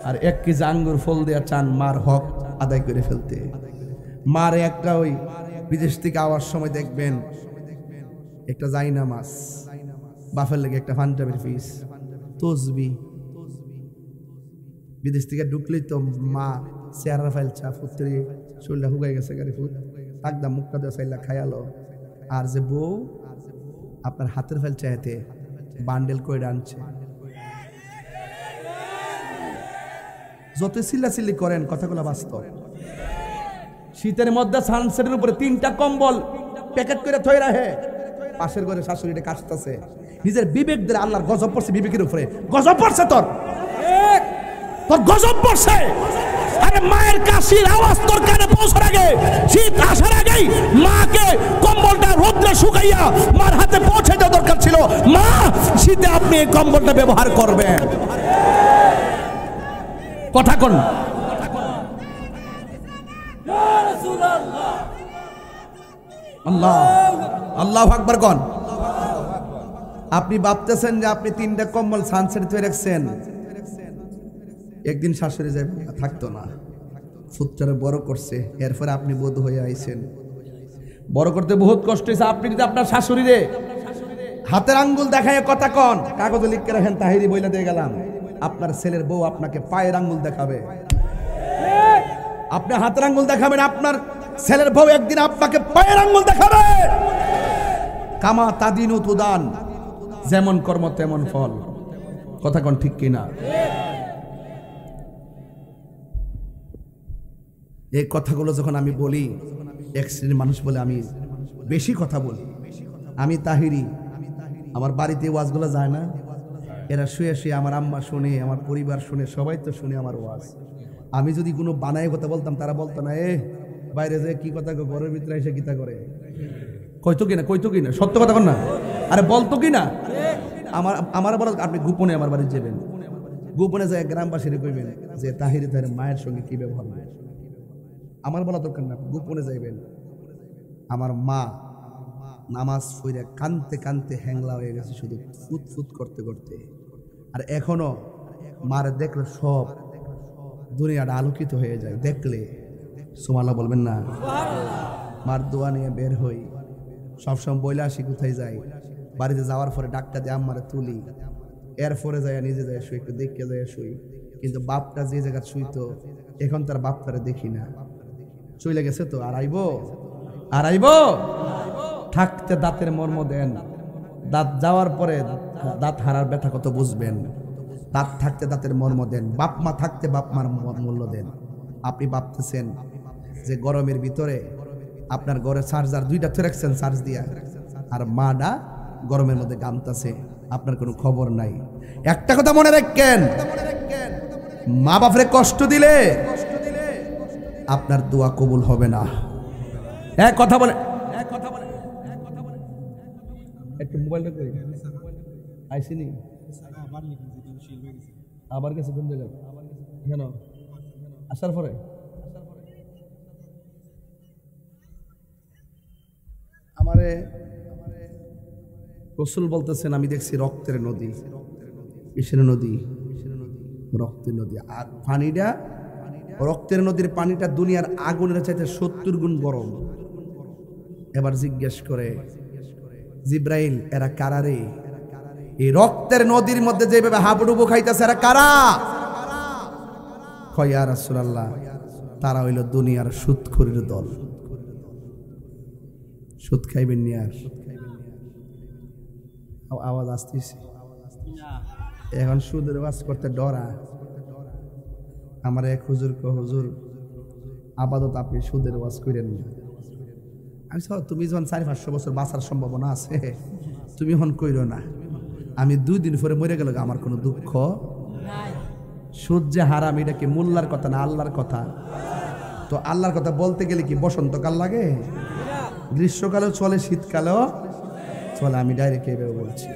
আর 1 কেজি আঙ্গুর ফল দেয়া চান মার হক আদায় করে ফেলতে। মারে একটা ওই বিদেশ থেকে আওয়ার সময় দেখবেন একটা জাইনা মাছ, বাফের লেগে একটা পাঞ্জাবের পিস, তসবি। বিদেশ থেকে ঢুকলেই তো মা চেহারা ফাইলছা ফুটতে শরীরটা হুগাই গেছে, গাড়ি ফুট একদম মুখটা দেওয়া চাইলা খায়ালো। আর যে বউ আপনার হাতের ফাইল চাইতে বান্ডেল করে আনছে। যত চিল্লাচিল্লি করেন কথাগুলো বাস্তব। শীতের মধ্যে সানসেটের উপরে 3টা কম্বল প্যাকেট করে থই রাখে, পাশের ঘরে শাশুড়িটা কাশতেছে। নিজের বিবেক দিয়ে আল্লাহর গজব পড়ছে বিবেকের উপরে, গজব পড়ছে তোর গজব পড়ছে। আরে মায়ের কাশির আওয়াজ তোর কানে পৌঁছার আগে, শীত আসার আগেই মাকে কম্বলটা রোদ্রে শুকাইয়া মার হাতে পৌঁছে দেওয়া দরকার ছিল। মা শীতে আপনি এই কম্বলটা ব্যবহার করবেন। কথা কোন আল্লাহ আল্লাহু আকবার কোন। আপনি ভাবতেছেন যে আপনি 3টা কম্বল সানসেট তৈরি রাখছেন, একদিন শাশুড়ি যাবে থাকতো না, ফুটচারে বড় করছে, এরপরে আপনি বোধ হয়ে আইছেন। বড় করতে বহুত কষ্ট হয়েছে। আপনি যদি আপনার শাশুড়িরে হাতের আঙ্গুল দেখায় কথা কন, কাগজে লিখে রাখেন তাহিরি বইলা দিয়ে গেলাম, আপনার ছেলের বউ আপনাকে পায়ের আঙ্গুল দেখাবে। আপনি হাতের আঙ্গুল দেখাবেন, আপনার ছেলের বউ একদিন আপনাকে পায়ের আঙ্গুল দেখাবে। কামা তাদিনু তুদান, যেমন কর্ম তেমন ফল। কথা কোন ঠিক কিনা? এই কথাগুলো যখন আমি বলি, এক শ্রেণীর মানুষ বলে আমি বেশি কথা বলি। আমি তাহিরি, আমার বাড়িতে ওয়াজগুলো যায় না, এরা শুয়ে শুয়ে আমার আম্মা শুনে, আমার পরিবার শুনে, সবাই তো শুনে আমার ওয়াজ। আমি যদি কোনো বানায় কথা বলতাম, তারা বলতো না বাইরে যে কি কথা, ঘরের ভিতরে এসে গীতা করে কইতো কিনা সত্য কথা কন না। আরে বলতো কিনা, আমার বলো আপনি গোপনে আমার বাড়ি যাবেন, গোপনে যায় গ্রামবাসীরা কইবেন যে তাহিরি তার মায়ের সঙ্গে কি ব্যবহার হয়। আমার বলা দরকার না, গোপনে যাইবেন। আমার মা নামাজ পড়ে কানতে কানতে হ্যাংলা হয়ে গেছে, শুধু ফুট ফুট করতে করতে। আর এখনো মার দেখলে সব দুনিয়াটা আলোকিত হয়ে যায়। দেখলে সুবহানাল্লাহ বলবেন না? মার দোয়া নিয়ে বের হই, সবসময় বইলে আসি কোথায় যাই। বাড়িতে যাওয়ার পরে ডাক্তার দিয়ে আম্মারে তুলি, এরপরে যাই নিজে যাই শুই, একটু দেখে যাই শুই। কিন্তু বাপটা যে জায়গায় শুইতো, এখন তার বাপটারে দেখি না, চলে গেছে তো। আর আইব থাকতে দাঁতের মর্ম দেন, দাঁত যাওয়ার পরে দাঁত হারার ব্যথা কত বুঝবেন। দাঁত থাকতে দাঁতের মর্ম দেন, বাপ মা থাকতে বাপ মার মূল্য দেন। আপনি ভাবতেছেন যে গরমের ভিতরে আপনার ঘরে চার্জার দুইটা তো রাখছেন চার্জ দিয়া, আর মাডা গরমের মধ্যে গামতাছে, আপনার কোনো খবর নাই। একটা কথা মনে রাখেন, মা বাপরে কষ্ট দিলে আপনার দোয়া কবুল হবে না। এক কথা বলে একটু মোবাইলটা করি আইসিনি আবার গেছে কোন জায়গায় কেন আসার পরে আমারে রসুল বলতেছেন আমি দেখছি রক্তের নদী, কিসের নদী? রক্তের নদী। আর পানিটা রক্তের নদীর পানিটা দুনিয়ার আগুনের চাইতে 70 গুণ গরম। এবার জিজ্ঞেস করে জিব্রাইল এরা কারা রে? এই রক্তের নদীর মধ্যে যেভাবে হাবুডুবু খাইতেছে এরা কারা? কয় ইয়া রাসূলুল্লাহ তারা হইল দুনিয়ার সুদখোরের দল। সুদ খাইবেন নি আর? আওয়াজ আসতেছে এখন সুদের ওয়াজ করতে ডরা। আমার এক হুজুর হুজুর আপাতত আপনি সুদের ওয়াজ করেন না। আমি তুমি যখন 400-500 বছর বাঁচার সম্ভাবনা আছে তুমি এখন কইরো না, আমি 2 দিন পরে মরে গেল আমার কোনো দুঃখ নাই। সুদ যে হারাম এটা কি মোল্লার কথা না আল্লাহর কথা? তো আল্লাহর কথা বলতে গেলে কি বসন্তকাল লাগে? গ্রীষ্মকালেও চলে, শীতকালেও চলে। আমি ডাইরেক্ট এভাবে বলছি।